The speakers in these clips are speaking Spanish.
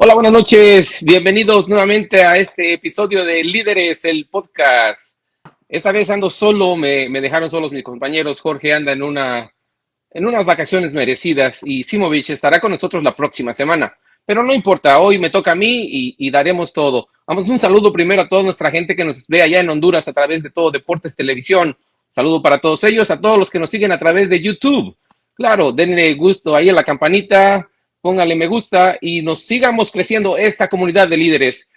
Hola, buenas noches. Bienvenidos nuevamente a este episodio de Líderes, el podcast. Esta vez ando solo, me dejaron solos mis compañeros. Jorge anda en unas vacaciones merecidas y Simovich estará con nosotros la próxima semana. Pero no importa, hoy me toca a mí y daremos todo. Vamos, un saludo primero a toda nuestra gente que nos ve allá en Honduras a través de Todo Deportes Televisión. Saludo para todos ellos, a todos los que nos siguen a través de YouTube. Claro, denle gusto ahí a la campanita, póngale me gusta y nos sigamos creciendo esta comunidad de líderes.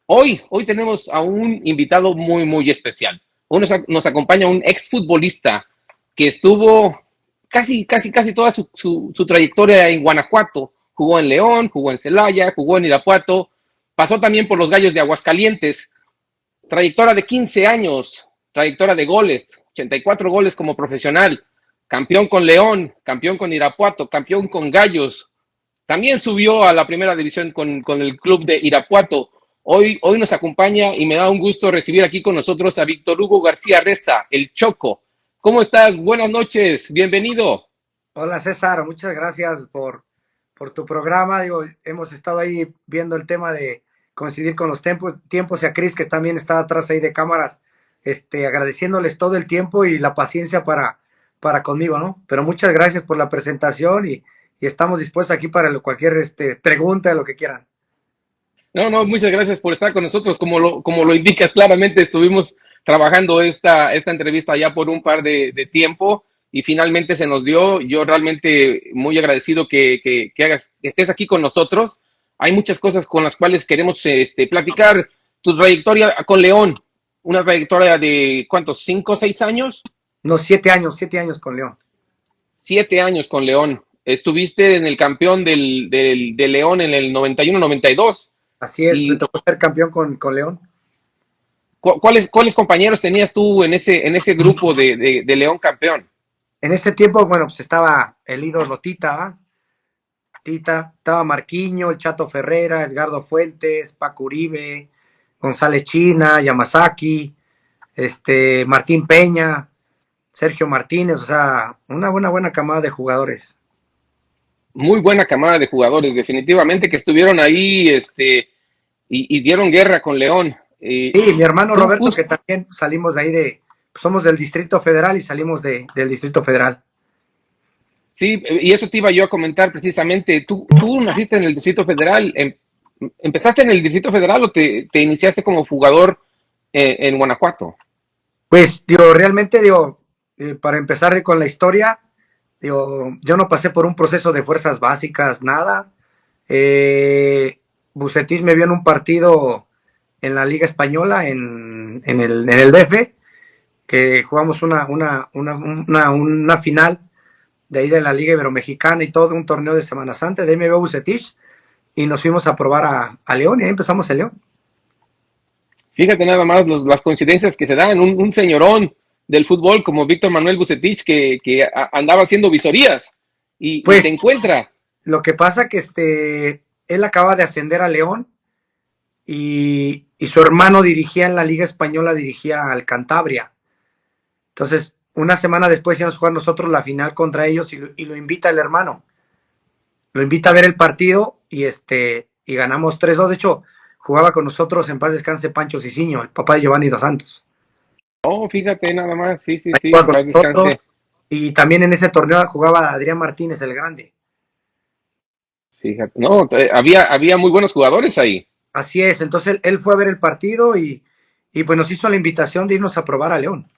Hoy tenemos a un invitado muy especial. Hoy nos acompaña un exfutbolista que estuvo casi toda su trayectoria en Guanajuato. Jugó en León, jugó en Celaya, jugó en Irapuato, pasó también por los Gallos de Aguascalientes. Trayectoria de 15 años, trayectoria de goles, 84 goles como profesional, campeón con León, campeón con Irapuato, campeón con Gallos. También subió a la primera división con el club de Irapuato. Hoy nos acompaña y me da un gusto recibir aquí con nosotros a Víctor Hugo García Reza, el Choco. ¿Cómo estás? Buenas noches, bienvenido. Hola César, muchas gracias por tu programa. Digo, hemos estado ahí viendo el tema de coincidir con los tiempos y a Cris, que también está atrás ahí de cámaras, agradeciéndoles todo el tiempo y la paciencia para conmigo, ¿no? Pero muchas gracias por la presentación y estamos dispuestos aquí para cualquier pregunta, de lo que quieran. No, muchas gracias por estar con nosotros. Como lo indicas claramente, estuvimos trabajando esta entrevista ya por un par de tiempo y finalmente se nos dio. Yo realmente muy agradecido que estés aquí con nosotros. Hay muchas cosas con las cuales queremos platicar. Tu trayectoria con León, una trayectoria de ¿cuántos? ¿5 o 6 años? No, 7 años con León. 7 años con León. Estuviste en el campeón de León en el 91-92. Así es, me ¿Y tocó ser campeón con León. cuáles compañeros tenías tú en ese grupo de León campeón? En ese tiempo, bueno, pues estaba el ídolo Tita, ¿va? Tita, estaba Marquiño, el Chato Ferrera, Edgardo Fuentes, Paco Uribe, González China, Yamazaki, Martín Peña, Sergio Martínez, o sea, una buena camada de jugadores. Muy buena camada de jugadores, definitivamente que estuvieron ahí y dieron guerra con León. Sí, mi hermano Tú Roberto, justo, que también salimos de ahí pues somos del Distrito Federal y salimos del Distrito Federal. sí, y eso te iba yo a comentar precisamente. Tú naciste en el Distrito Federal, ¿empezaste en el Distrito Federal o te iniciaste como jugador en Guanajuato? Pues, digo, realmente, digo, para empezar con la historia, digo, yo no pasé por un proceso de fuerzas básicas, nada. Bucetich me vio en un partido en la Liga Española, en el DF, que jugamos una final de ahí de la Liga Iberomexicana y todo, un torneo de Semana Santa. De ahí me vio Bucetich y nos fuimos a probar a León y ahí empezamos en León. Fíjate nada más las coincidencias que se dan. Un señorón del fútbol como Víctor Manuel Bucetich que andaba haciendo visorías y te Pues encuentra. lo que pasa que él acaba de ascender a León y su hermano dirigía en la Liga Española, dirigía al Cantabria. Entonces, una semana después íbamos a jugar nosotros la final contra ellos y lo invita el hermano. Lo invita a ver el partido y ganamos 3-2. De hecho, jugaba con nosotros, en paz descanse, Pancho Cicinho, el papá de Giovanni Dos Santos. Oh, fíjate nada más, sí, Ahí en jugaba con paz nosotros descanse. y también en ese torneo jugaba Adrián Martínez el Grande. Fíjate, no, había muy buenos jugadores ahí. Así es, entonces él fue a ver el partido y pues nos hizo la invitación de irnos a probar a León.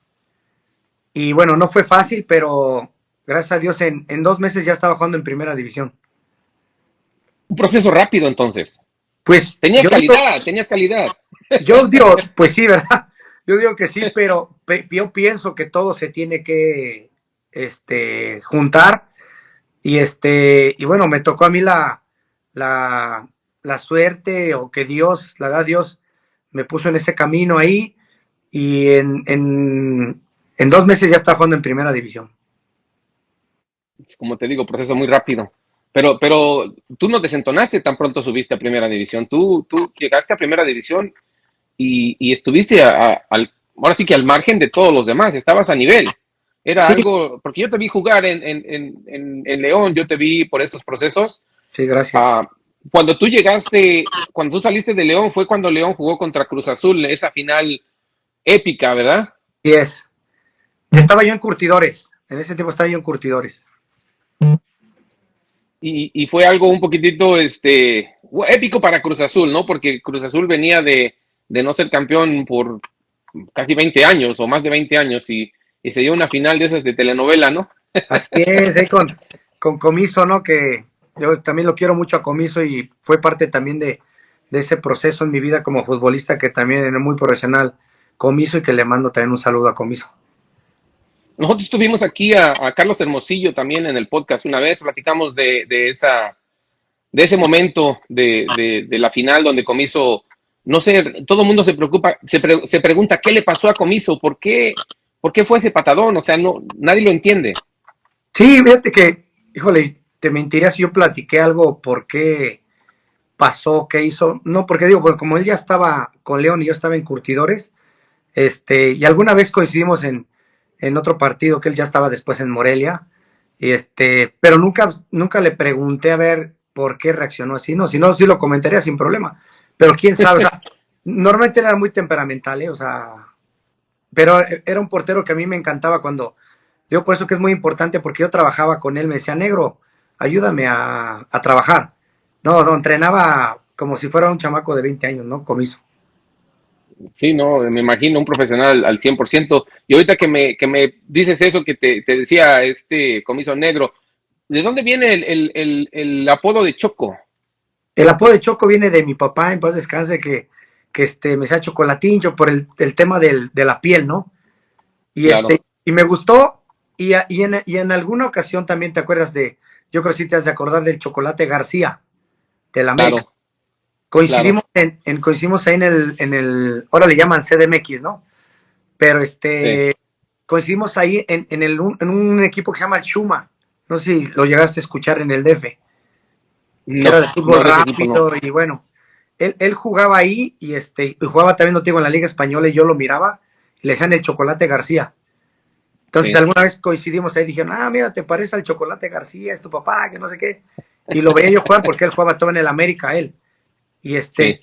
Y bueno, no fue fácil, pero gracias a Dios en 2 meses ya estaba jugando en primera división. Un proceso rápido entonces. Pues Tenías calidad. yo digo, pues sí, ¿verdad? Yo digo que sí, pero yo pienso que todo se tiene que juntar y bueno, me tocó a mí la suerte o que Dios, la verdad Dios me puso en ese camino ahí y en 2 meses ya estaba jugando en primera división. Como te digo, proceso muy rápido. Pero tú no desentonaste tan pronto subiste a primera división. Tú llegaste a primera división y estuviste ahora sí que al margen de todos los demás, estabas a nivel. Era Sí, algo, porque yo te vi jugar en León, yo te vi por esos procesos. sí, gracias. Ah, Cuando tú llegaste, cuando tú saliste de León, fue cuando León jugó contra Cruz Azul, esa final épica, ¿verdad? Y es. Estaba yo en Curtidores. En ese tiempo estaba yo en Curtidores. Y fue algo un poquitito épico para Cruz Azul, ¿no? Porque Cruz Azul venía de no ser campeón por casi 20 años o más de 20 años y se dio una final de esas de telenovela, ¿no? Así es, con Comiso, ¿no? Que yo también lo quiero mucho a Comiso y fue parte también de ese proceso en mi vida como futbolista que también era muy profesional. Comiso y que le mando también un saludo a Comiso. Nosotros tuvimos aquí a Carlos Hermosillo también en el podcast una vez, platicamos de ese momento de la final donde Comiso, no sé, todo el mundo se preocupa, se pregunta qué le pasó a Comiso, por qué fue ese patadón, o sea, no, nadie lo entiende. Sí, fíjate que, híjole, te mentiría si yo platiqué algo por qué pasó, qué hizo. No, porque digo, porque como él ya estaba con León y yo estaba en Curtidores, y alguna vez coincidimos en otro partido que él ya estaba después en Morelia, pero nunca le pregunté a ver por qué reaccionó así, no, si no, sí lo comentaría sin problema, pero quién sabe, o sea, normalmente era muy temperamental, o sea, pero era un portero que a mí me encantaba cuando, yo por eso que es muy importante, porque yo trabajaba con él, me decía, negro, ayúdame a trabajar, no, entrenaba como si fuera un chamaco de 20 años, ¿no? Comiso. Sí, no, me imagino un profesional al 100%. Y ahorita que me dices eso que te decía este Comiso Negro, ¿de dónde viene el apodo de Choco? El apodo de Choco viene de mi papá, en paz descanse, que me decía chocolatín, yo por el tema de la piel, ¿no? Y Claro, y me gustó, y en alguna ocasión también te acuerdas yo creo que sí te has de acordar del Chocolate García, del América. claro, claro, Coincidimos ahí ahora le llaman CDMX, ¿no? Pero sí. coincidimos ahí en un equipo que se llama el Shuma, no sé si lo llegaste a escuchar en el DF, que era No, de fútbol no, de ese equipo no. rápido, y bueno, él jugaba ahí, y jugaba también, no te digo, en la Liga Española, y yo lo miraba, y le decían el Chocolate García. Entonces Sí, alguna vez coincidimos ahí, dijeron, mira, te parece al Chocolate García, es tu papá, que no sé qué. Y lo veía yo jugar porque él jugaba todo en el América, él. Y sí.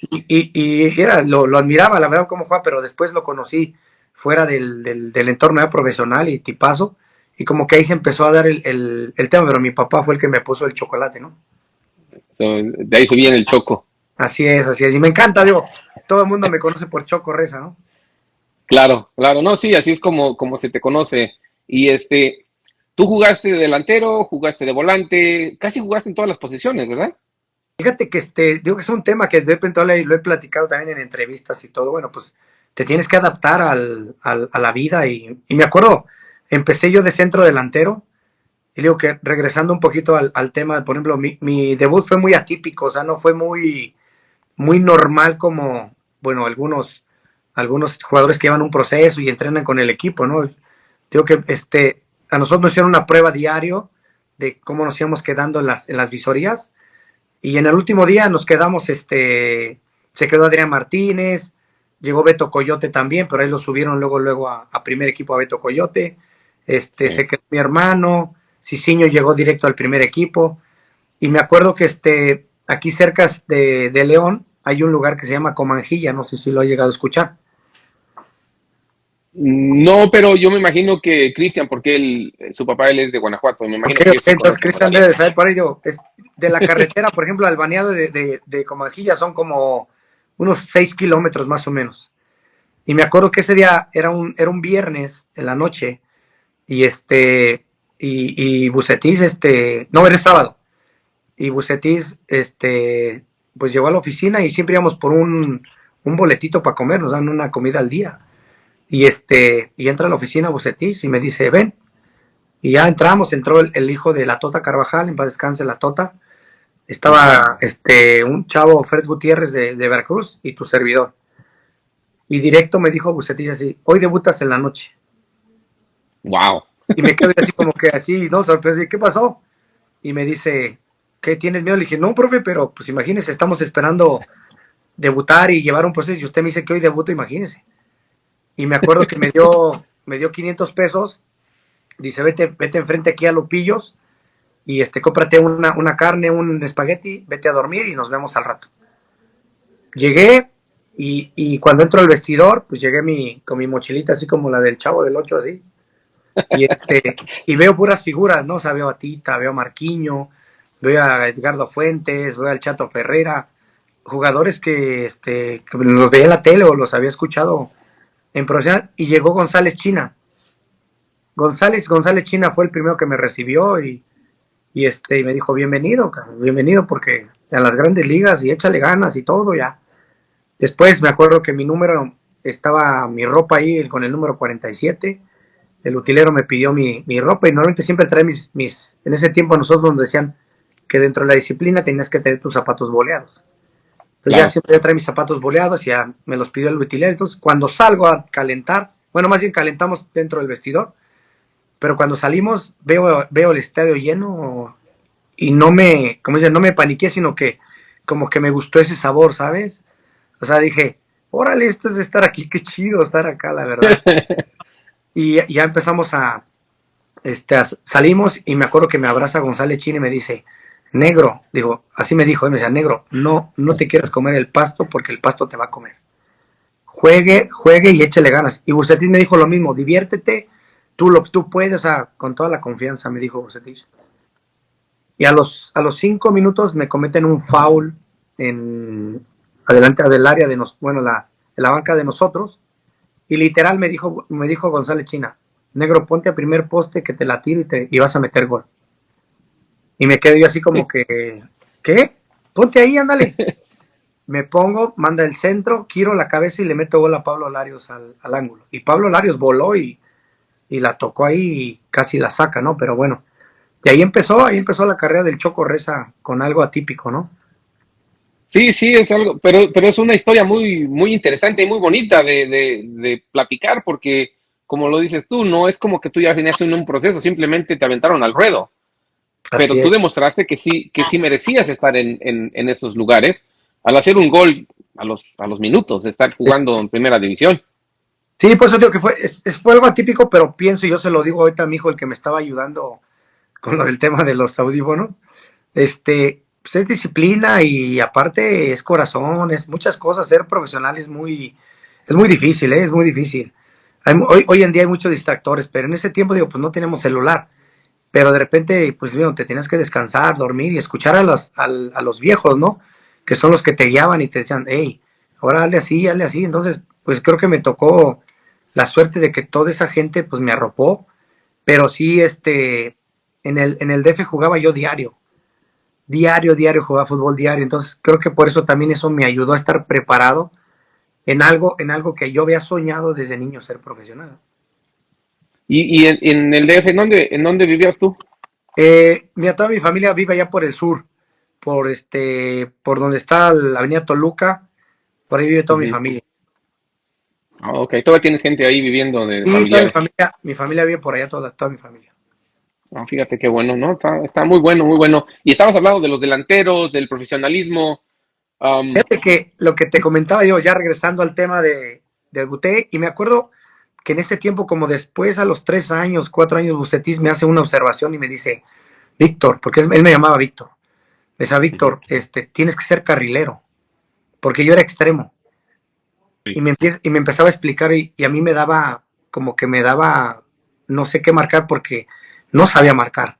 lo admiraba, la verdad, cómo juega, pero después lo conocí fuera del entorno profesional y tipazo. Y como que ahí se empezó a dar el tema, pero mi papá fue el que me puso el chocolate, ¿no? So, de ahí se viene el Choco. Así es, así es. Y me encanta, digo, todo el mundo me conoce por Choco Reza, ¿no? Claro, claro, no, sí, así es como se te conoce. Y tú jugaste de delantero, jugaste de volante, casi jugaste en todas las posiciones, ¿verdad? Fíjate que digo que es un tema que de repente lo he platicado también en entrevistas y todo. Bueno, pues te tienes que adaptar a la vida. Y me acuerdo, empecé yo de centro delantero. Y digo que regresando un poquito al tema, por ejemplo, mi debut fue muy atípico, o sea, no fue muy normal como, bueno, algunos jugadores que llevan un proceso y entrenan con el equipo, ¿no? Digo que a nosotros nos hicieron una prueba diario de cómo nos íbamos quedando en las visorías. Y en el último día nos quedamos, se quedó Adrián Martínez, llegó Beto Coyote también, pero ahí lo subieron luego a primer equipo a Beto Coyote, Sí. se quedó mi hermano, Cicinho llegó directo al primer equipo, y me acuerdo que aquí cerca de León hay un lugar que se llama Comanjilla, no sé si lo ha llegado a escuchar. No, pero yo me imagino que Cristian, porque su papá él es de Guanajuato, me Ok, imagino que ellos sí entonces conocen por Cristian ahí. debe de saber por ello, es de la carretera, por ejemplo, al baneado de Comanjilla son como unos 6 kilómetros más o menos. Y me acuerdo que ese día era un viernes en la noche y y Bucetis, no, era sábado. Y Bucetis, pues llegó a la oficina y siempre íbamos por un boletito para comer, nos dan una comida al día. Y entra a la oficina Bucetis y me dice, ven. Y ya entró el hijo de la Tota Carvajal, en paz descanse la Tota. Ujú. Estaba un chavo, Fred Gutiérrez de Veracruz, y tu servidor. Y directo me dijo Bucetis así, hoy debutas en la noche. Wow. Y me quedé así como que así, no, sorprendí, ¿qué pasó? Y me dice, ¿qué tienes miedo? Le dije, no, profe, pero pues imagínese, estamos esperando debutar y llevar un proceso y usted me dice que hoy debuto, imagínese. Y me acuerdo que me dio 500 pesos, dice, vete enfrente aquí a Lupillos y cómprate una carne, un espagueti, vete a dormir y nos vemos al rato. Llegué y cuando entro al vestidor, pues llegué con mi mochilita así como la del Chavo del Ocho, así, y y veo puras figuras, ¿no? O sea, veo a Tita, veo a Marquiño, veo a Edgardo Fuentes, veo al Chato Ferreira, jugadores que los veía en la tele o los había escuchado en profesional, y llegó González China. González China fue el primero que me recibió y me dijo, bienvenido, bienvenido porque a las grandes ligas y échale ganas y todo ya. Después me acuerdo que mi número, estaba mi ropa ahí con el número 47, el utilero me pidió mi ropa y normalmente siempre trae en ese tiempo nosotros nos decían que dentro de la disciplina tenías que tener tus zapatos boleados. Entonces Claro. ya siempre trae mis zapatos boleados y ya me los pidió el utilero. Entonces cuando salgo a calentar, bueno, más bien calentamos dentro del vestidor, pero cuando salimos veo el estadio lleno y como dicen, no me paniqué, sino que como que me gustó ese sabor, ¿sabes? O sea, dije, órale, esto es estar aquí, qué chido estar acá, la verdad. Y ya empezamos salimos y me acuerdo que me abraza González China y me dice, negro, digo, así me dijo, me decía, negro, no te quieras comer el pasto porque el pasto te va a comer. Juegue y échale ganas. Y Bucetich me dijo lo mismo, diviértete, tú puedes, o sea, con toda la confianza, me dijo Bucetich. Y a los 5 minutos me cometen un foul adelante del área la banca de nosotros, y literal me dijo González China, negro, ponte a primer poste que te la tiro y vas a meter gol. Y me quedo yo así como que, ¿qué? Ponte ahí, ándale. Me pongo, manda el centro, giro la cabeza y le meto gol a Pablo Larios al ángulo. Y Pablo Larios voló y la tocó ahí y casi la saca, ¿no? Pero bueno, y ahí empezó la carrera del Choco Reza con algo atípico, ¿no? Sí, sí, es algo, pero es una historia muy, muy interesante y muy bonita de platicar, porque, como lo dices tú, no es como que tú ya venías en un proceso, simplemente te aventaron al ruedo, pero Así tú es. demostraste que sí merecías estar en esos lugares al hacer un gol a los minutos de estar jugando en primera división. Sí, por eso digo que fue algo atípico, pero pienso, y yo se lo digo ahorita a mi hijo, el que me estaba ayudando con lo del tema de los audífonos, pues es disciplina y aparte es corazón, es muchas cosas. Ser profesional es muy difícil, ¿eh? Es muy difícil. Hoy en día hay muchos distractores, pero en ese tiempo, digo, pues no teníamos celular, pero de repente, pues digo, te tenías que descansar, dormir y escuchar a los viejos, ¿no? Que son los que te guiaban y te decían, hey, ahora hazle así, hazle así. Entonces, pues creo que me tocó la suerte de que toda esa gente, pues me arropó, pero sí, en el DF jugaba yo diario jugaba fútbol diario, entonces creo que por eso también eso me ayudó a estar preparado en algo que yo había soñado desde niño ser profesional. Y en el DF, en dónde vivías tú? Mira, toda mi familia vive allá por el sur, por donde está la avenida Toluca, por ahí vive toda mi Ujú. familia. Ah, ok, todavía tienes gente ahí viviendo de Sí, toda familiares. mi familia vive por allá, toda mi familia. Ah, fíjate qué bueno, ¿no? Está muy bueno, muy bueno. Y estabas hablando de los delanteros, del profesionalismo. am, Fíjate que lo que te comentaba yo, ya regresando al tema de Buté, y me acuerdo que en ese tiempo, como después a los 3 años, 4 años, Bucetis me hace una observación y me dice, Víctor, porque él me llamaba Víctor, me decía, Ujú. Víctor, tienes que ser carrilero, porque yo era extremo, Sí. y me empezaba a explicar y a mí como que me daba, no sé qué marcar porque no sabía marcar.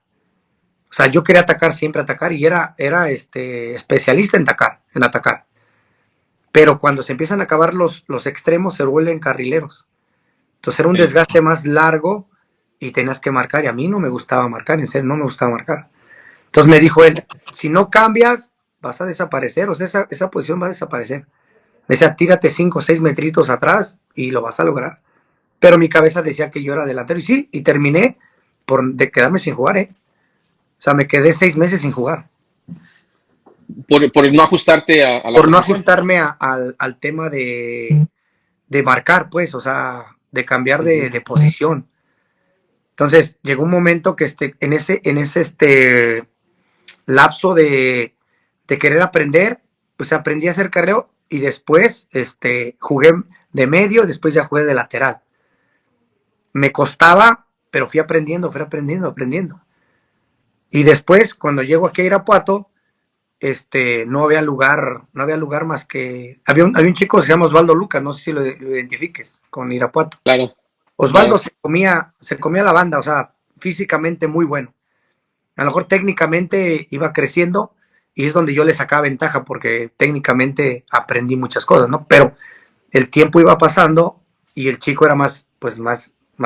O sea, yo quería atacar, siempre atacar, y era especialista en atacar. Pero cuando se empiezan a acabar los extremos, se vuelven carrileros. Entonces era un Sí. desgaste más largo y tenías que marcar, y a mí no me gustaba marcar, en serio, no me gustaba marcar. Entonces me dijo él, si no cambias, vas a desaparecer, o sea, esa posición va a desaparecer. Me decía, tírate 5 o 6 metritos atrás y lo vas a lograr. Pero mi cabeza decía que yo era delantero, y sí, y terminé de quedarme sin jugar, ¿eh? O sea, me quedé 6 meses sin jugar, Por no ajustarte a la por no posición. ajustarme al tema de marcar, pues, o sea, de cambiar Ujú. de posición. Entonces, llegó un momento que en ese lapso de querer aprender, pues aprendí a hacer carreo y después jugué de medio, después ya jugué de lateral. Me costaba, pero fui aprendiendo, aprendiendo. Y después, cuando llego aquí a Irapuato, no había lugar más que, había un chico que se llama Osvaldo Lucas, no sé si lo identifiques, con Irapuato. Claro, Osvaldo claro. se comía la banda, o sea, físicamente muy bueno. A lo mejor técnicamente iba creciendo y es donde yo le sacaba ventaja porque técnicamente aprendí muchas cosas, ¿no? Pero el tiempo iba pasando y el chico era más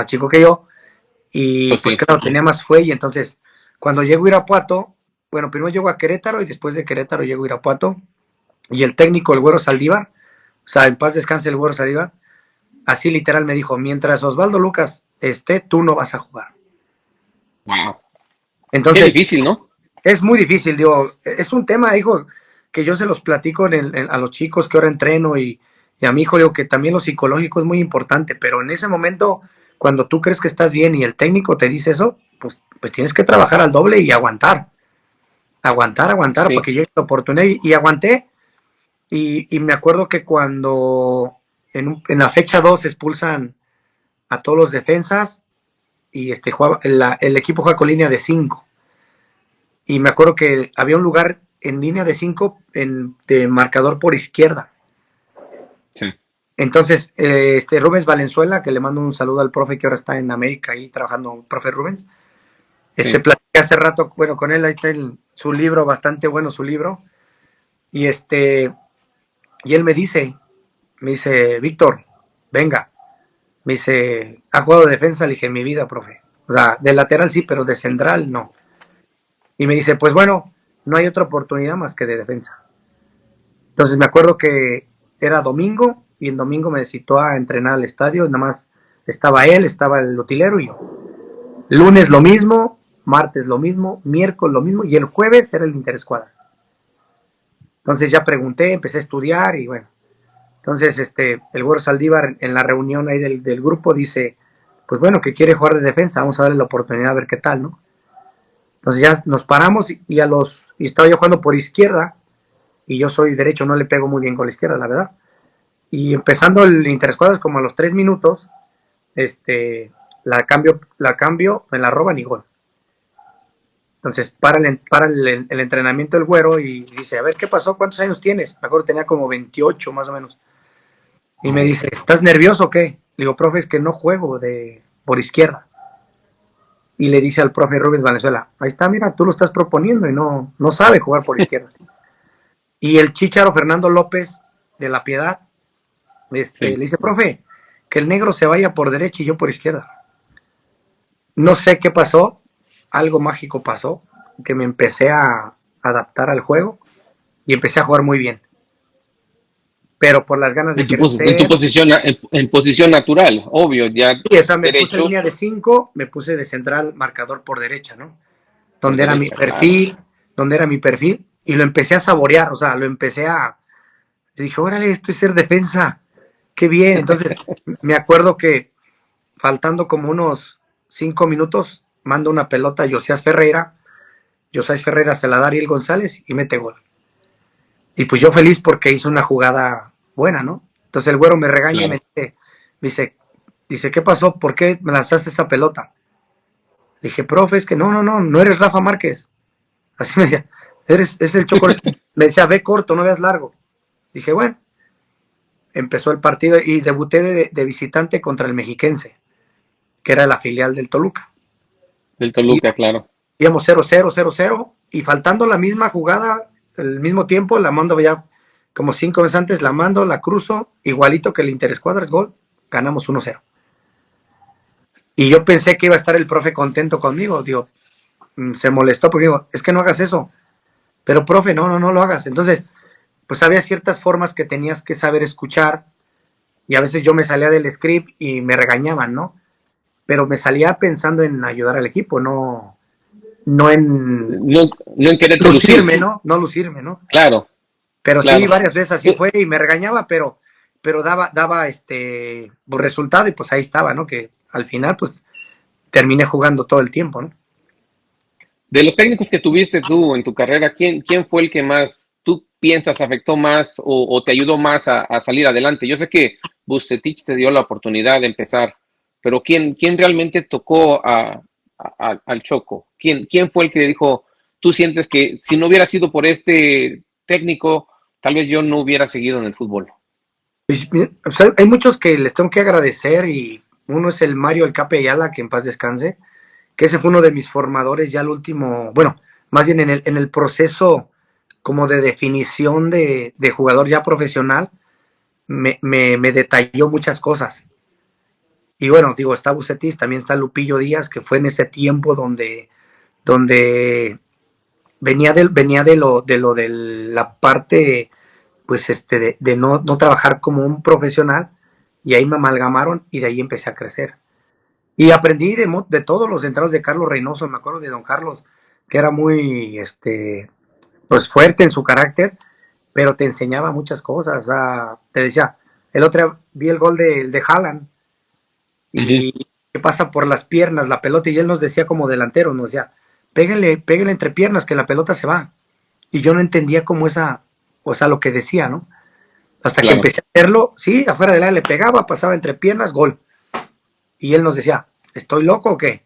chico que yo y Pues pues sí. claro, tenía más fuelle. Entonces, cuando llego a Irapuato, bueno, primero llego a Querétaro y después de Querétaro llego a Irapuato y el técnico, el Güero Saldívar, o sea, en paz descanse el Güero Saldívar, así literal me dijo, mientras Osvaldo Lucas esté, tú no vas a jugar. Wow. Qué Entonces, difícil, ¿no? es muy difícil, digo, es un tema, hijo, que yo se los platico a los chicos que ahora entreno y a mi hijo, digo que también lo psicológico es muy importante, pero en ese momento, cuando tú crees que estás bien y el técnico te dice eso, pues tienes que trabajar al doble y aguantar para Sí. que llegue la oportunidad y aguanté y me acuerdo que cuando en la fecha 2 expulsan a todos los defensas y el equipo juega con línea de 5 y me acuerdo que había un lugar en línea de 5 de marcador por izquierda. Sí. Entonces, Rubens Valenzuela, que le mando un saludo al profe que ahora está en América ahí trabajando, profe Rubens, Sí. platicé hace rato, bueno, con él, ahí está su libro, bastante bueno su libro, y y él me dice, Víctor, venga, me dice, ¿ha jugado de defensa? Le dije, en mi vida, profe. O sea, de lateral sí, pero de central no. Y me dice, pues bueno, no hay otra oportunidad más que de defensa. Entonces me acuerdo que era domingo y el domingo me citó a entrenar al estadio, nada más estaba él, estaba el utilero y yo. Lunes lo mismo, martes lo mismo, miércoles lo mismo y el jueves era el interescuadras. Entonces ya pregunté, empecé a estudiar y bueno. Entonces el Güero Saldívar en la reunión ahí del grupo dice, pues bueno, que quiere jugar de defensa, vamos a darle la oportunidad a ver qué tal, ¿no? Entonces ya nos paramos y estaba yo jugando por izquierda y yo soy derecho, no le pego muy bien con la izquierda, la verdad. Y empezando el interescuadras como a los 3 minutos, la cambio, me la roban y gol. Entonces para el entrenamiento del Güero y dice, a ver, ¿qué pasó? ¿Cuántos años tienes? Me acuerdo que tenía como 28 más o menos. Y me dice, ¿estás nervioso o qué? Le digo, profe, es que no juego por izquierda. Y le dice al profe Rubens Valenzuela, ahí está, mira, tú lo estás proponiendo y no sabe jugar por izquierda. Y el Chícharo Fernando López de La Piedad, le Sí. dice, profe, que el negro se vaya por derecha y yo por izquierda. No sé qué pasó, algo mágico pasó, que me empecé a adaptar al juego y empecé a jugar muy bien. Pero por las ganas de En tu crecer, posición, en posición natural, obvio, ya sí, o sea, me puse en derecho, línea de 5, me puse de central marcador por derecha, ¿no? por Donde era mi derecha, claro. perfil, donde era mi perfil, y lo empecé a saborear, o sea, lo empecé a, dije, órale, esto es ser defensa, qué bien. Entonces, me acuerdo que faltando como unos 5 minutos, mando una pelota a Josías Ferreira se la da a Ariel González y mete gol. Y pues yo feliz porque hizo una jugada buena, ¿no? Entonces el Güero me regaña y Claro. dice, dice, ¿qué pasó? ¿Por qué me lanzaste esa pelota? Dije, profe, es que no eres Rafa Márquez. Así me decía, es el Choco. Me decía, ve corto, no veas largo. Dije, bueno, empezó el partido y debuté de visitante contra el Mexiquense, que era la filial del Toluca. Del Y Toluca, claro. íbamos 0-0, 0-0, y faltando la misma jugada, el mismo tiempo, la mando ya como 5 veces antes, la mando, la cruzo, igualito que el Interescuadra, el gol, ganamos 1-0. Y yo pensé que iba a estar el profe contento conmigo, digo, se molestó porque digo, es que no hagas eso. Pero profe, no lo hagas. Entonces, pues había ciertas formas que tenías que saber escuchar y a veces yo me salía del script y me regañaban, ¿no? Pero me salía pensando en ayudar al equipo, no en No, no en quererte lucir, lucirme, ¿no? No lucirme, ¿no? claro, Pero sí, claro. varias veces así fue y me regañaba, pero daba resultado y pues ahí estaba, ¿no? Que al final pues terminé jugando todo el tiempo, ¿no? De los técnicos que tuviste tú en tu carrera, ¿quién fue el que más tú piensas afectó más o te ayudó más a salir adelante? Yo sé que Vucetich te dio la oportunidad de empezar, pero ¿quién realmente tocó al Choco? ¿Quién fue el que dijo, tú sientes que si no hubiera sido por este técnico, tal vez yo no hubiera seguido en el fútbol? Pues, o sea, hay muchos que les tengo que agradecer y uno es el Mario El Cape Ayala, que en paz descanse, que ese fue uno de mis formadores ya el último, bueno, más bien en el proceso como de definición de jugador ya profesional, me detalló muchas cosas. Y bueno, digo, está Bucetis, también está Lupillo Díaz, que fue en ese tiempo donde venía de la parte, pues de no trabajar como un profesional, y ahí me amalgamaron y de ahí empecé a crecer. Y aprendí de todos los entrados de Carlos Reynoso, me acuerdo de don Carlos, que era muy, pues fuerte en su carácter, pero te enseñaba muchas cosas. O sea, te decía, el otro día vi el gol de Haaland Ujú. y que pasa por las piernas la pelota y él nos decía como delantero, nos decía, péguenle entre piernas que la pelota se va. Y yo no entendía cómo o sea, lo que decía, ¿no? Hasta que Claro. empecé a hacerlo, sí, afuera del área le pegaba, pasaba entre piernas, gol. Y él nos decía, ¿estoy loco o qué?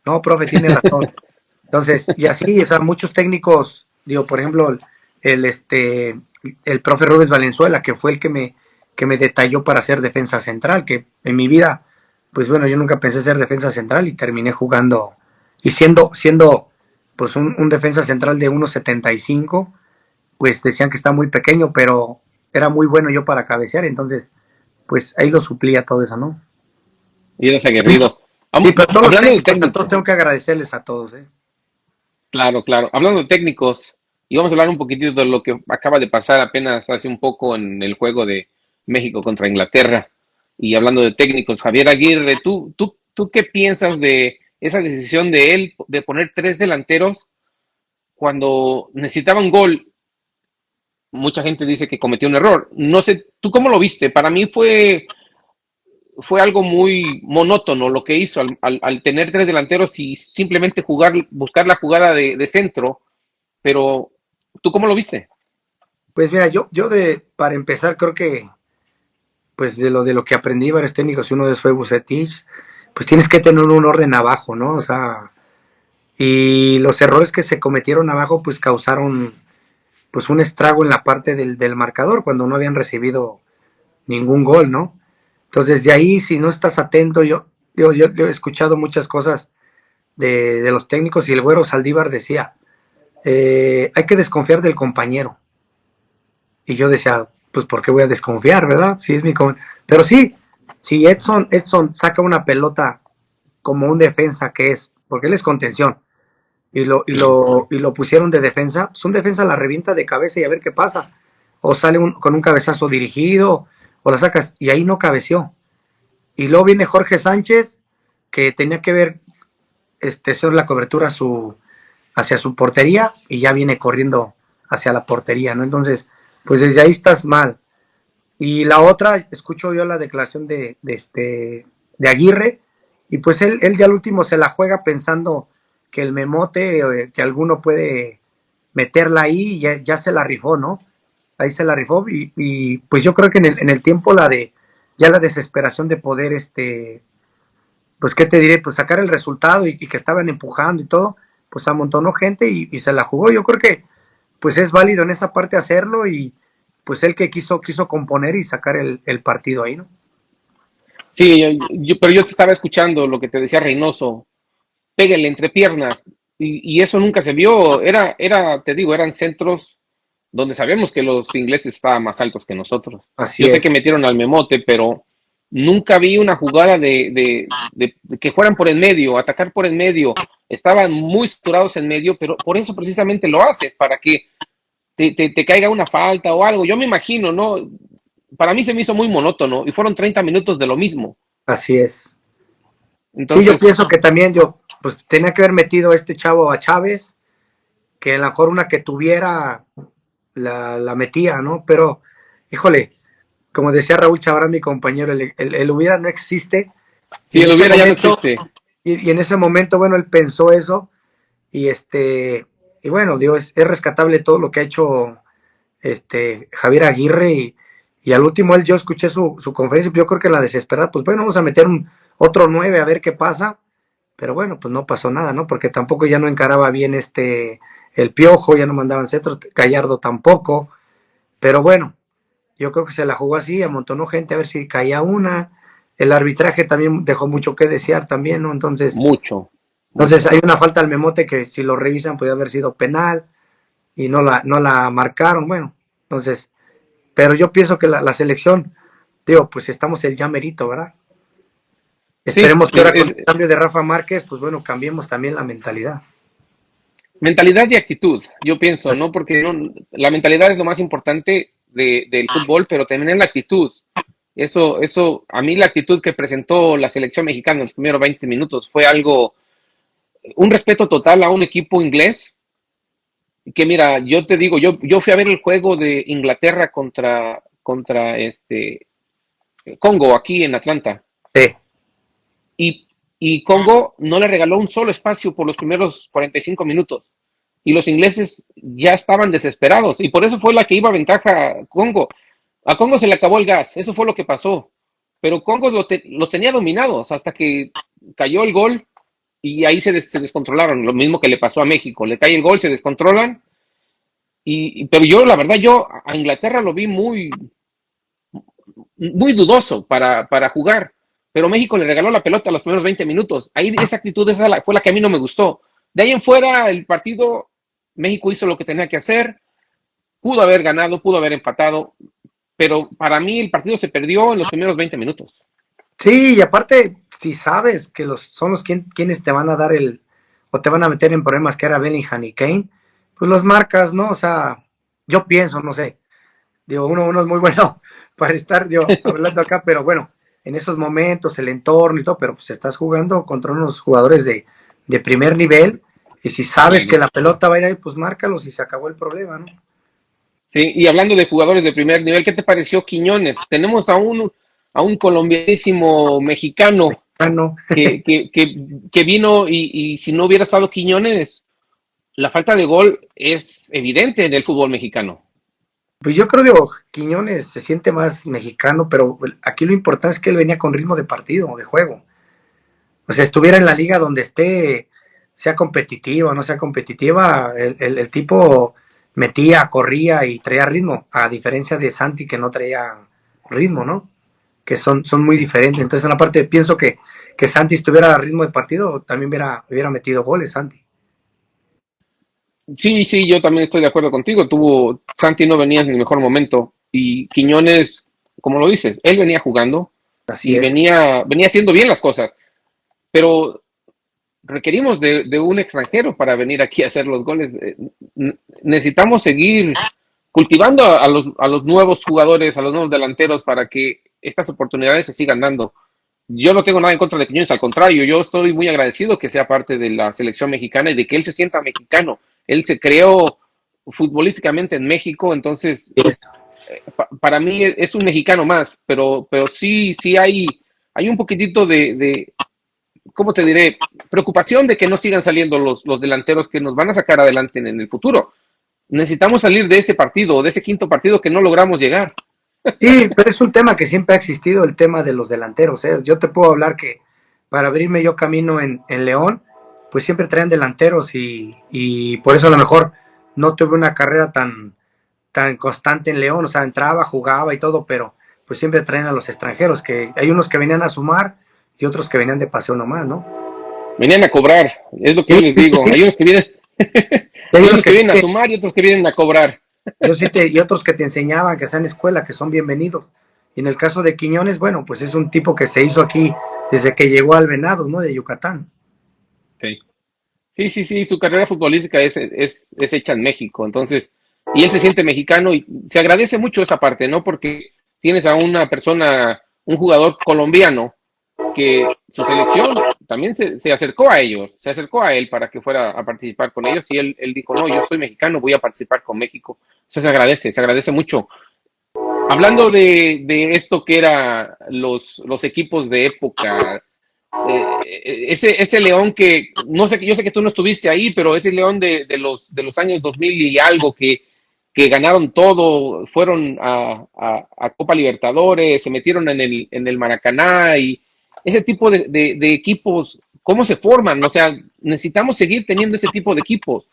No, profe, tiene razón. Entonces, y así, o sea, muchos técnicos, digo, por ejemplo, el, este, el profe Rubens Valenzuela, que fue el que me detalló para ser defensa central, que en mi vida, pues bueno, yo nunca pensé ser defensa central y terminé jugando y siendo pues un defensa central de 1,75, pues decían que está muy pequeño, pero era muy bueno yo para cabecear, entonces, pues ahí lo suplía todo eso, ¿no? Y eres aguerrido. Sí, pero todos los Hablando de técnicos, a todos técnicos, tengo que agradecerles a todos, ¿eh? claro, claro. Hablando de técnicos, y vamos a hablar un poquitito de lo que acaba de pasar apenas hace un poco en el juego de México contra Inglaterra. Y hablando de técnicos, Javier Aguirre, ¿tú qué piensas de esa decisión de él de poner tres delanteros cuando necesitaba un gol? Mucha gente dice que cometió un error. No sé, ¿tú cómo lo viste? Para mí fue algo muy monótono lo que hizo al tener tres delanteros y simplemente buscar la jugada de centro, pero ¿tú cómo lo viste? Pues mira, para empezar, creo que pues de lo que aprendí varios técnicos, y uno de esos fue Bucetich, pues tienes que tener un orden abajo, ¿no? O sea, y los errores que se cometieron abajo, pues causaron pues un estrago en la parte del marcador cuando no habían recibido ningún gol, ¿no? Entonces de ahí, si no estás atento, yo he escuchado muchas cosas de los técnicos y el güero Saldívar decía, hay que desconfiar del compañero. Y yo decía, pues ¿por qué voy a desconfiar, verdad? Si es Pero sí, si Edson saca una pelota como un defensa que es, porque él es contención, Claro. y lo pusieron de defensa, pues un defensa la revienta de cabeza y a ver qué pasa. O sale con un cabezazo dirigido, o la sacas, y ahí no cabeció. Y luego viene Jorge Sánchez, que tenía que ver hacer la cobertura hacia su portería, y ya viene corriendo hacia la portería, ¿no? Entonces, pues desde ahí estás mal. Y la otra, escucho yo la declaración de Aguirre, y pues él ya al último se la juega pensando que el memote, que alguno puede meterla ahí, y ya se la rifó, ¿no? Ahí se la rifó, y pues yo creo que en el tiempo ya la desesperación de poder, pues qué te diré, pues sacar el resultado y que estaban empujando y todo, pues amontonó gente y se la jugó. Yo creo que pues es válido en esa parte hacerlo, y pues él que quiso componer y sacar el partido ahí, ¿no? Sí, pero yo te estaba escuchando lo que te decía Reynoso, pégale entre piernas, y eso nunca se vio, te digo, eran centros donde sabemos que los ingleses estaban más altos que nosotros. Así Yo sé que es, metieron al memote, pero nunca vi una jugada de que fueran por en medio, atacar por en medio. Estaban muy saturados en medio, pero por eso precisamente lo haces, para que te caiga una falta o algo. Yo me imagino, ¿no? Para mí se me hizo muy monótono y fueron 30 minutos de lo mismo. así es. Sí, yo Entonces, pienso que también pues tenía que haber metido a este chavo a Chávez, que a lo mejor una que tuviera la metía, ¿no? Pero, híjole, como decía Raúl Chavarán, mi compañero, el hubiera no existe, y si en él ese hubiera ya no momento, existe. y en ese momento, bueno, él pensó eso, y y bueno, digo, es rescatable todo lo que ha hecho Javier Aguirre, y al último yo escuché su conferencia, yo creo que la desesperada, pues bueno, vamos a meter otro 9 a ver qué pasa, pero bueno, pues no pasó nada, ¿no? Porque tampoco ya no encaraba bien el Piojo, ya no mandaban centros, Gallardo tampoco, pero bueno, yo creo que se la jugó así, amontonó gente a ver si caía una, el arbitraje también dejó mucho que desear también, ¿no? Mucho, Entonces mucho. hay una falta al Memote que si lo revisan puede haber sido penal y no la marcaron, bueno, entonces, pero yo pienso que la selección, digo, pues estamos el ya merito, ¿verdad? Sí, Esperemos que ahora con el cambio de Rafa Márquez, pues bueno, cambiemos también la mentalidad. mentalidad y actitud, yo pienso, ¿no? Porque la mentalidad es lo más importante del fútbol, pero también es la actitud. A mí la actitud que presentó la selección mexicana en los primeros 20 minutos fue algo, un respeto total a un equipo inglés, que mira, yo te digo, yo fui a ver el juego de Inglaterra contra Congo aquí en Atlanta, Sí, y, y Congo no le regaló un solo espacio por los primeros 45 minutos. Y los ingleses ya estaban desesperados y por eso fue la que iba a ventaja a Congo. A Congo se le acabó el gas, eso fue lo que pasó. Pero Congo los tenía dominados hasta que cayó el gol y ahí se descontrolaron. Lo mismo que le pasó a México. Le cae el gol, se descontrolan. Pero yo, la verdad, yo a Inglaterra lo vi muy dudoso para jugar. Pero México le regaló la pelota a los primeros 20 minutos. Ahí esa actitud fue la que a mí no me gustó. De ahí en fuera, el partido, México hizo lo que tenía que hacer, pudo haber ganado, pudo haber empatado, pero para mí el partido se perdió en los primeros 20 minutos. sí, y aparte, si sabes que son los quienes te van a dar o te van a meter en problemas que era Bellingham y Kane, pues los marcas, ¿no? O sea, yo pienso, no sé, digo, uno es muy bueno para estar yo hablando acá, pero bueno, en esos momentos, el entorno y todo, pero pues estás jugando contra unos jugadores de primer nivel, y si sabes Sí, que la pelota va a ir ahí, pues márcalos y se acabó el problema, ¿no? sí, y hablando de jugadores de primer nivel, ¿qué te pareció Quiñones? Tenemos a un colombianísimo mexicano Ah, no. que vino y si no hubiera estado Quiñones, la falta de gol es evidente en el fútbol mexicano. Pues yo creo, digo, Quiñones se siente más mexicano, pero aquí lo importante es que él venía con ritmo de partido, de juego. O sea, estuviera en la liga donde esté, sea competitiva o no sea competitiva, el tipo metía, corría y traía ritmo, a diferencia de Santi que no traía ritmo, ¿no? Que son muy diferentes. Entonces, en la parte pienso que Santi estuviera a ritmo de partido, también hubiera metido goles, Santi. Sí, sí, yo también estoy de acuerdo contigo. Santi no venía en el mejor momento y Quiñones, como lo dices, él venía jugando Así y es. venía haciendo bien las cosas, pero requerimos de un extranjero para venir aquí a hacer los goles. Necesitamos seguir cultivando a los nuevos jugadores, a los nuevos delanteros para que estas oportunidades se sigan dando. Yo no tengo nada en contra de Quiñones, al contrario, yo estoy muy agradecido que sea parte de la selección mexicana y de que él se sienta mexicano. Él se creó futbolísticamente en México, entonces para mí es un mexicano más, pero sí hay un poquitito de, ¿cómo te diré? Preocupación de que no sigan saliendo los delanteros que nos van a sacar adelante en el futuro. Necesitamos salir de ese partido, de ese quinto partido que no logramos llegar. Sí, pero es un tema que siempre ha existido, el tema de los delanteros. ¿Eh? Yo te puedo hablar que para abrirme yo camino en León, pues siempre traían delanteros y por eso a lo mejor no tuve una carrera tan constante en León. O sea, entraba, jugaba y todo, pero pues siempre traían a los extranjeros, que hay unos que venían a sumar y otros que venían de paseo nomás, ¿no? Venían a cobrar, es lo que yo Sí, les sí, sí, digo. Hay sí. unos que vienen, Y hay hay unos unos que que sí vienen a sumar y otros que vienen a cobrar. y otros que te enseñaban, que sean escuela, que son bienvenidos. Y en el caso de Quiñones, bueno, pues es un tipo que se hizo aquí desde que llegó al Venado, ¿no? De Yucatán. Sí. Sí, sí, sí, su carrera futbolística es hecha en México, entonces, y él se siente mexicano y se agradece mucho esa parte, ¿no? Porque tienes a una persona, un jugador colombiano, que su selección también se acercó a ellos, se acercó a él para que fuera a participar con ellos y él dijo, no, yo soy mexicano, voy a participar con México. Eso se agradece mucho. Hablando de esto que era los equipos de época, ese León que, no sé, yo sé que tú no estuviste ahí, pero ese León de los años 2000 y algo que ganaron todo, fueron a Copa Libertadores, se metieron en el Maracaná y ese tipo de equipos cómo se forman. O sea, necesitamos seguir teniendo ese tipo de equipos.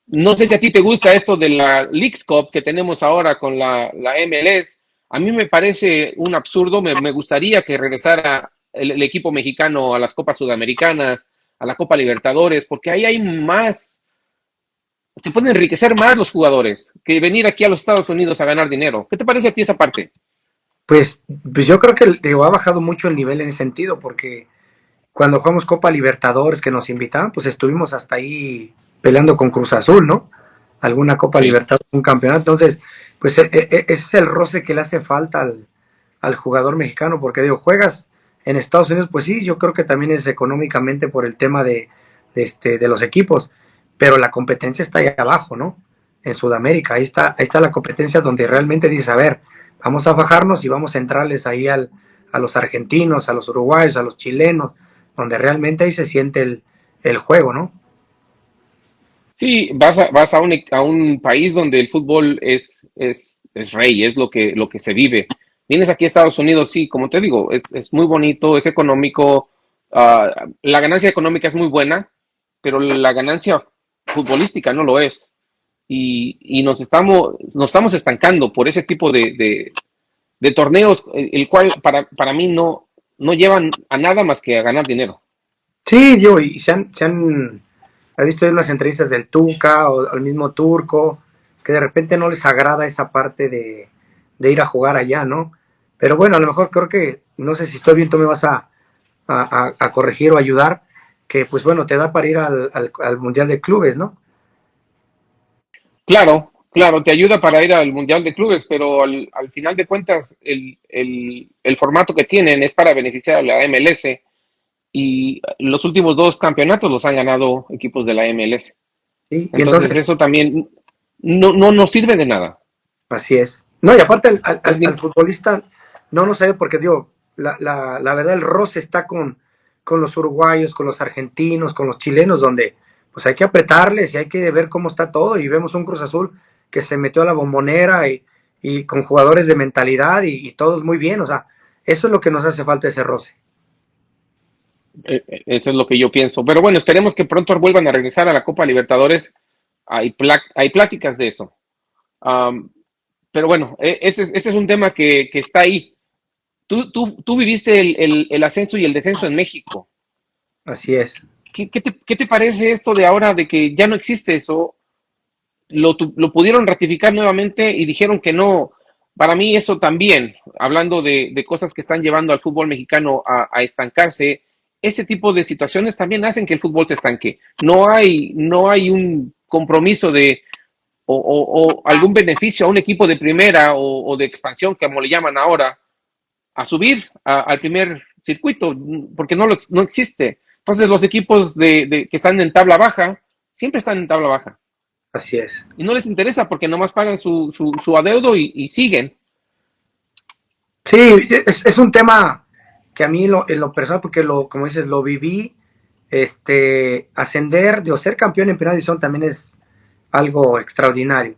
No sé si a ti te gusta esto de la Leagues Cup que tenemos ahora con la MLS. A mí me parece un absurdo. Me gustaría que regresara el equipo mexicano a las Copas Sudamericanas, a la Copa Libertadores, porque ahí hay más, se pueden enriquecer más los jugadores que venir aquí a los Estados Unidos a ganar dinero. ¿Qué te parece a ti esa parte? Pues yo creo que digo, ha bajado mucho el nivel en ese sentido, porque cuando jugamos Copa Libertadores que nos invitaban, pues estuvimos hasta ahí peleando con Cruz Azul, ¿no? Alguna Copa Sí. Libertadores, un campeonato. Entonces, pues ese es el roce que le hace falta al jugador mexicano, porque digo, juegas en Estados Unidos, pues sí, yo creo que también es económicamente por el tema de los equipos, pero la competencia está ahí abajo, ¿no? En Sudamérica, ahí está la competencia donde realmente dices, a ver, vamos a bajarnos y vamos a entrarles ahí a los argentinos, a los uruguayos, a los chilenos, donde realmente ahí se siente el juego, ¿no? Sí, vas a un país donde el fútbol es rey, es lo que se vive. Vienes aquí a Estados Unidos, sí, como te digo, es muy bonito, es económico, la ganancia económica es muy buena, pero la ganancia futbolística no lo es. Y nos estamos estancando por ese tipo de torneos, el cual para mí no llevan a nada más que a ganar dinero. Sí, yo, y he visto unas entrevistas del Tuca o al mismo Turco, que de repente no les agrada esa parte de ir a jugar allá, ¿no? Pero bueno, a lo mejor creo que, no sé si estoy bien, tú me vas a corregir o ayudar, que pues bueno, te da para ir al Mundial de Clubes, ¿no? Claro, claro, te ayuda para ir al Mundial de Clubes, pero al final de cuentas el formato que tienen es para beneficiar a la MLS y los últimos dos campeonatos los han ganado equipos de la MLS. Sí, y Entonces entonces, eso también no nos sirve de nada. así es. No, y aparte Es al futbolista no lo sabe porque digo, la verdad el roce está con los uruguayos, con los argentinos, con los chilenos, donde pues hay que apretarles y hay que ver cómo está todo y vemos un Cruz Azul que se metió a la bombonera y con jugadores de mentalidad y todos muy bien, o sea, eso es lo que nos hace falta ese roce. eso es lo que yo pienso. Pero bueno, esperemos que pronto vuelvan a regresar a la Copa Libertadores. Hay pláticas de eso. Um, pero bueno, ese es un tema que está ahí. Tú viviste el ascenso y el descenso en México. Así es. ¿Qué te parece esto de ahora de que ya no existe eso? Lo pudieron ratificar nuevamente y dijeron que no. Para mí eso también, hablando de cosas que están llevando al fútbol mexicano a estancarse, ese tipo de situaciones también hacen que el fútbol se estanque. No hay un compromiso o algún beneficio a un equipo de primera o de expansión, como le llaman ahora, a subir al primer circuito, porque no existe. Entonces los equipos que están en tabla baja, siempre están en tabla baja. Así es. Y no les interesa porque nomás pagan su adeudo y siguen. Sí, es un tema que a mí en lo personal, porque como dices, lo viví, ascender, de ser campeón en primera división también es algo extraordinario.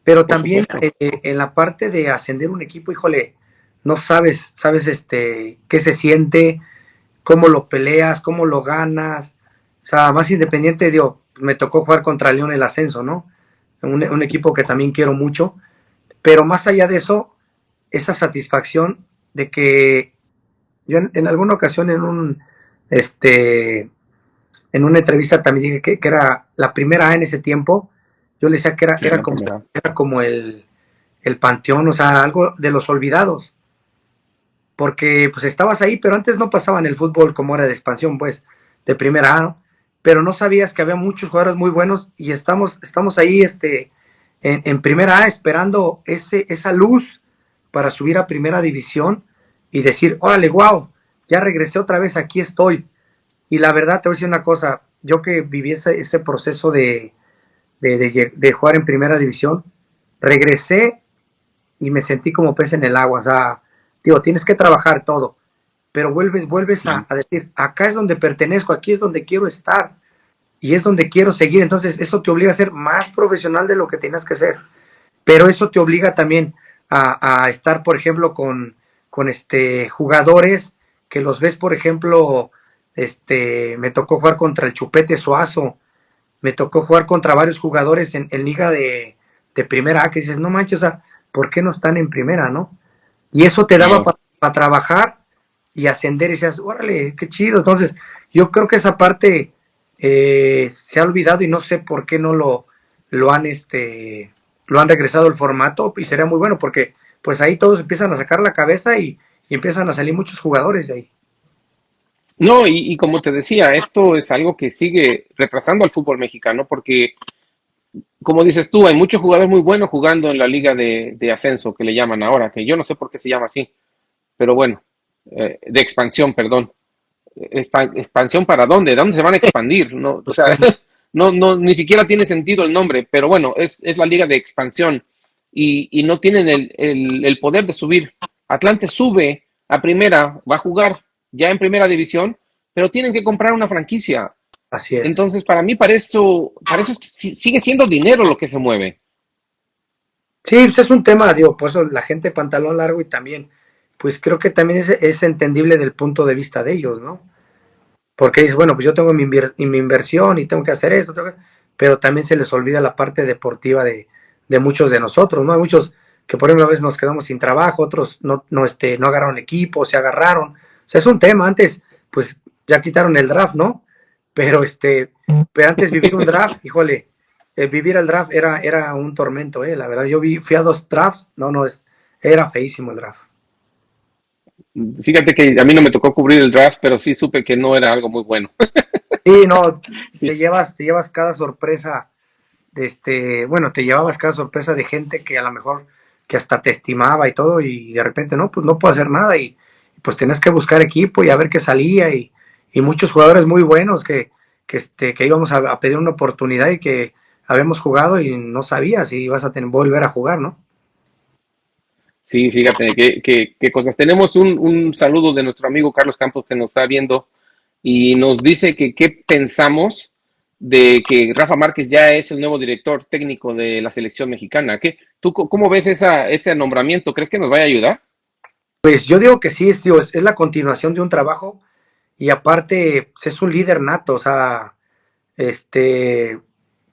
Pero Por también supuesto. en la parte de ascender un equipo, híjole, no sabes qué se siente, cómo lo peleas, cómo lo ganas. O sea, más independiente, digo, me tocó jugar contra León el ascenso, ¿no? Un equipo que también quiero mucho. Pero más allá de eso, esa satisfacción de que yo en alguna ocasión en una entrevista también dije que era la primera A en ese tiempo, yo le decía que Sí, la primera. era como el panteón, o sea, algo de los olvidados, porque pues estabas ahí, pero antes no pasaba en el fútbol como era de expansión, pues, de primera A, ¿no? Pero no sabías que había muchos jugadores muy buenos y estamos ahí en primera A esperando esa luz para subir a primera división y decir, órale, wow, ya regresé otra vez, aquí estoy. Y la verdad, te voy a decir una cosa, yo que viví ese proceso de jugar en primera división, regresé y me sentí como pez en el agua. O sea, digo, tienes que trabajar todo, pero vuelves Sí. a decir, acá es donde pertenezco, aquí es donde quiero estar y es donde quiero seguir. Entonces, eso te obliga a ser más profesional de lo que tenías que ser. Pero eso te obliga también a estar, por ejemplo, con jugadores que los ves, por ejemplo, me tocó jugar contra el Chupete Suazo, me tocó jugar contra varios jugadores en liga de primera A, que dices, no manches, o sea, ¿por qué no están en primera, no? Y eso te daba Claro. para trabajar y ascender y decías, órale, qué chido. Entonces, yo creo que esa parte se ha olvidado y no sé por qué no lo han, lo han regresado al formato y sería muy bueno porque pues ahí todos empiezan a sacar la cabeza y empiezan a salir muchos jugadores de ahí. No, y como te decía, esto es algo que sigue retrasando al fútbol mexicano porque, como dices tú, hay muchos jugadores muy buenos jugando en la liga de ascenso, que le llaman ahora, que yo no sé por qué se llama así, pero bueno, de expansión, perdón. ¿Expansión para dónde? ¿De dónde se van a expandir? No, o sea, no, ni siquiera tiene sentido el nombre, pero bueno, es la liga de expansión y no tienen el poder de subir. Atlante sube a primera, va a jugar ya en primera división, pero tienen que comprar una franquicia. Así es. Entonces, para eso sigue siendo dinero lo que se mueve. Sí, pues es un tema, digo, por eso la gente pantalón largo y también, pues creo que también es entendible del punto de vista de ellos, ¿no? Porque dices, bueno, pues yo tengo mi inversión y tengo que hacer esto, pero también se les olvida la parte deportiva de muchos de nosotros, ¿no? Hay muchos que por ejemplo a veces nos quedamos sin trabajo, otros no agarraron equipo, se agarraron. O sea, es un tema, antes, pues ya quitaron el draft, ¿no? Pero pero antes vivir un draft, híjole, vivir el draft era un tormento, la verdad, fui a 2 drafts, era feísimo el draft. Fíjate que a mí no me tocó cubrir el draft, pero sí supe que no era algo muy bueno. Sí, no, Sí. te llevas cada sorpresa bueno, te llevabas cada sorpresa de gente que a lo mejor que hasta te estimaba y todo y de repente no, pues no puedo hacer nada y pues tenías que buscar equipo y a ver qué salía y muchos jugadores muy buenos que íbamos a pedir una oportunidad y que habíamos jugado y no sabías si ibas a volver a jugar, ¿no? Sí, fíjate, qué cosas. Tenemos un saludo de nuestro amigo Carlos Campos que nos está viendo y nos dice que qué pensamos de que Rafa Márquez ya es el nuevo director técnico de la selección mexicana. ¿Tú cómo ves ese nombramiento? ¿Crees que nos vaya a ayudar? Pues yo digo que sí, digo, es la continuación de un trabajo y aparte pues, es un líder nato, o sea, este,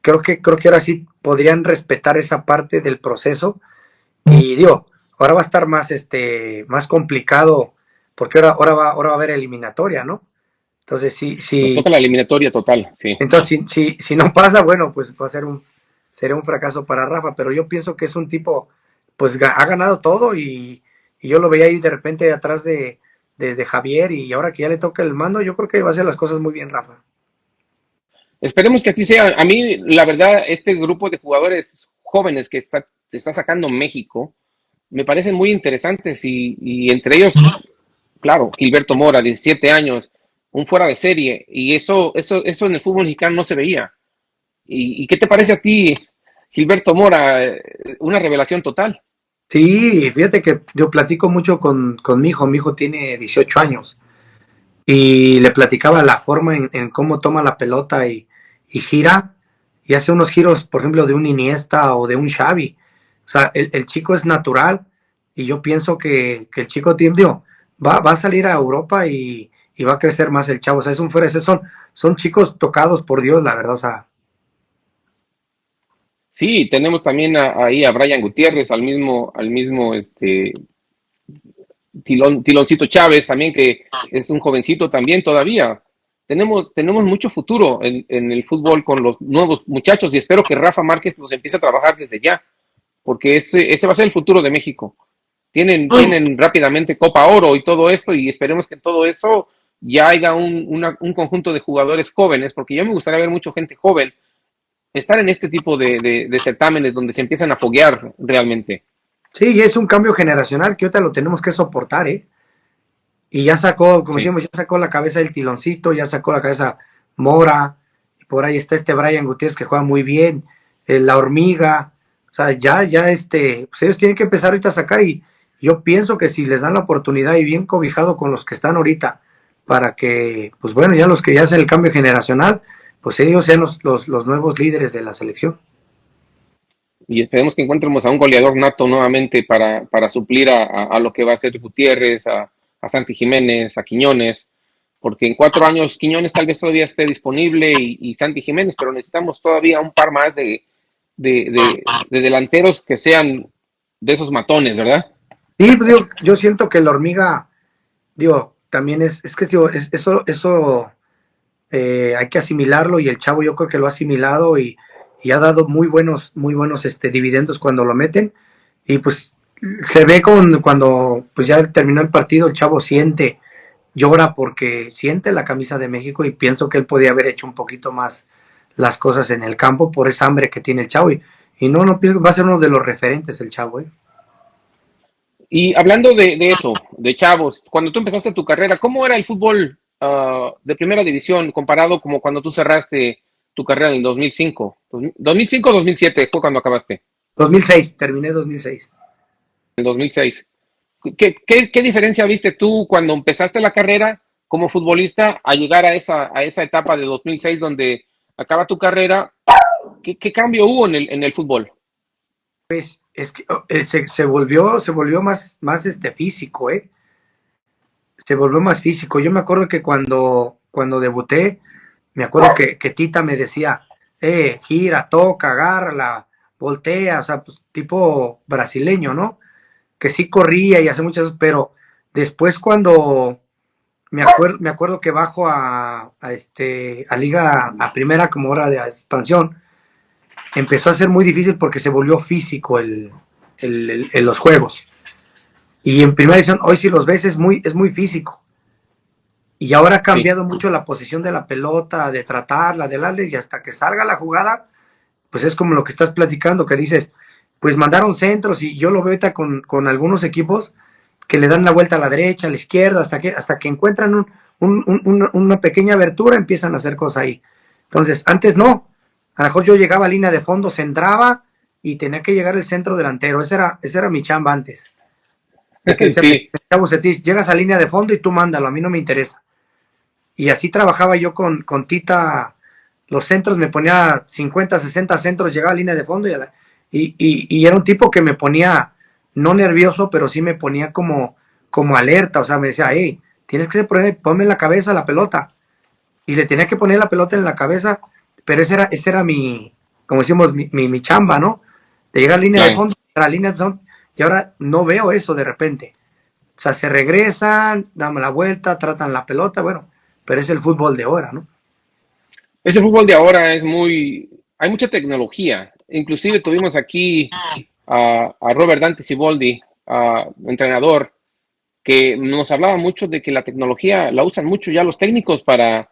creo que ahora sí podrían respetar esa parte del proceso. Y digo, ahora va a estar más, más complicado, porque ahora va a haber eliminatoria, ¿no? Entonces, Nos toca la eliminatoria total, sí. entonces, si no pasa, bueno, pues va a ser sería un fracaso para Rafa, pero yo pienso que es un tipo, pues ha ganado todo y yo lo veía ahí de repente atrás de Javier y ahora que ya le toca el mando, yo creo que va a hacer las cosas muy bien, Rafa. Esperemos que así sea. A mí, la verdad, este grupo de jugadores jóvenes que está sacando México me parecen muy interesantes y entre ellos, claro, Gilberto Mora, 17 años, un fuera de serie, y eso en el fútbol mexicano no se veía. ¿Y qué te parece a ti, Gilberto Mora? Una revelación total. Sí, fíjate que yo platico mucho con mi hijo tiene 18 años y le platicaba la forma en cómo toma la pelota y gira y hace unos giros, por ejemplo, de un Iniesta o de un Xavi. O sea, el chico es natural y yo pienso que el chico digo, va a salir a Europa y va a crecer más el chavo. O sea, es un fuera, son chicos tocados por Dios, la verdad. O sea, Sí, tenemos también ahí a Brian Gutiérrez, al mismo Tiloncito Chávez también, que es un jovencito también todavía. Tenemos mucho futuro en el fútbol con los nuevos muchachos y espero que Rafa Márquez los empiece a trabajar desde ya, porque ese va a ser el futuro de México. Tienen rápidamente Copa Oro y todo esto y esperemos que en todo eso ya haya un conjunto de jugadores jóvenes, porque ya me gustaría ver mucha gente joven estar en este tipo de certámenes donde se empiezan a foguear realmente. sí, es un cambio generacional que ahorita lo tenemos que soportar, ¿eh? Y ya sacó, como Sí. decimos, ya sacó la cabeza el Tiloncito, ya sacó la cabeza Mora, y por ahí está Brian Gutiérrez que juega muy bien, la hormiga, o sea, ya pues ellos tienen que empezar ahorita a sacar y yo pienso que si les dan la oportunidad y bien cobijado con los que están ahorita, para que, pues bueno, ya los que ya hacen el cambio generacional, pues ellos sean los nuevos líderes de la selección. Y esperemos que encontremos a un goleador nato nuevamente para suplir a lo que va a ser Gutiérrez, a Santi Jiménez, a Quiñones. porque en 4 años Quiñones tal vez todavía esté disponible y Santi Jiménez, pero necesitamos todavía un par más de delanteros que sean de esos matones, ¿verdad? Sí, pues, digo, yo siento que la hormiga, digo, también es que digo, eso hay que asimilarlo y el chavo yo creo que lo ha asimilado y ha dado muy buenos dividendos cuando lo meten y pues se ve cuando pues ya terminó el partido, el chavo llora porque siente la camisa de México y pienso que él podía haber hecho un poquito más las cosas en el campo por esa hambre que tiene el chavo y no pienso, va a ser uno de los referentes el chavo, ¿eh? Y hablando de eso, de chavos, cuando tú empezaste tu carrera, ¿cómo era el fútbol de primera división comparado como cuando tú cerraste tu carrera en el 2005? 2005-2007 fue cuando acabaste, 2006, terminé 2006. en 2006. ¿Qué diferencia viste tú cuando empezaste la carrera como futbolista a llegar a esa etapa de 2006 donde acaba tu carrera? ¿Qué cambio hubo en el fútbol? Pues es que se volvió más físico, ¿eh? Se volvió más físico. Yo me acuerdo que cuando debuté, me acuerdo que Tita me decía, gira, toca, agárrala, voltea, o sea, pues tipo brasileño, ¿no? Que sí corría y hace muchas cosas, pero después cuando me acuerdo que bajo a Liga, a primera como hora de expansión, empezó a ser muy difícil porque se volvió físico los juegos. Y en primera edición, hoy si los ves es muy físico. Y ahora ha Sí, cambiado mucho la posición de la pelota, de tratarla, de darle, y hasta que salga la jugada, pues es como lo que estás platicando, que dices, pues mandaron centros, y yo lo veo ahorita con algunos equipos que le dan la vuelta a la derecha, a la izquierda, hasta que encuentran una pequeña abertura, empiezan a hacer cosas ahí. Entonces, antes no, a lo mejor yo llegaba a línea de fondo, centraba, y tenía que llegar el centro delantero, esa era mi chamba antes. De que dice, sí, Chavo Cetis, llegas a línea de fondo y tú mándalo, a mí no me interesa. Y así trabajaba yo con Tita, los centros, me ponía 50, 60 centros, llegaba a línea de fondo y era un tipo que me ponía, no nervioso, pero sí me ponía como alerta, o sea, me decía, hey, tienes que ponme en la cabeza la pelota. Y le tenía que poner la pelota en la cabeza, pero ese era como decimos, mi chamba, ¿no? De llegar a línea de claro. fondo, a la línea de fondo, y ahora no veo eso de repente. O sea, se regresan, dan la vuelta, tratan la pelota, bueno, pero es el fútbol de ahora, ¿no? Ese fútbol de ahora es hay mucha tecnología. Inclusive tuvimos aquí a Robert Dante Siboldi, entrenador, que nos hablaba mucho de que la tecnología la usan mucho ya los técnicos para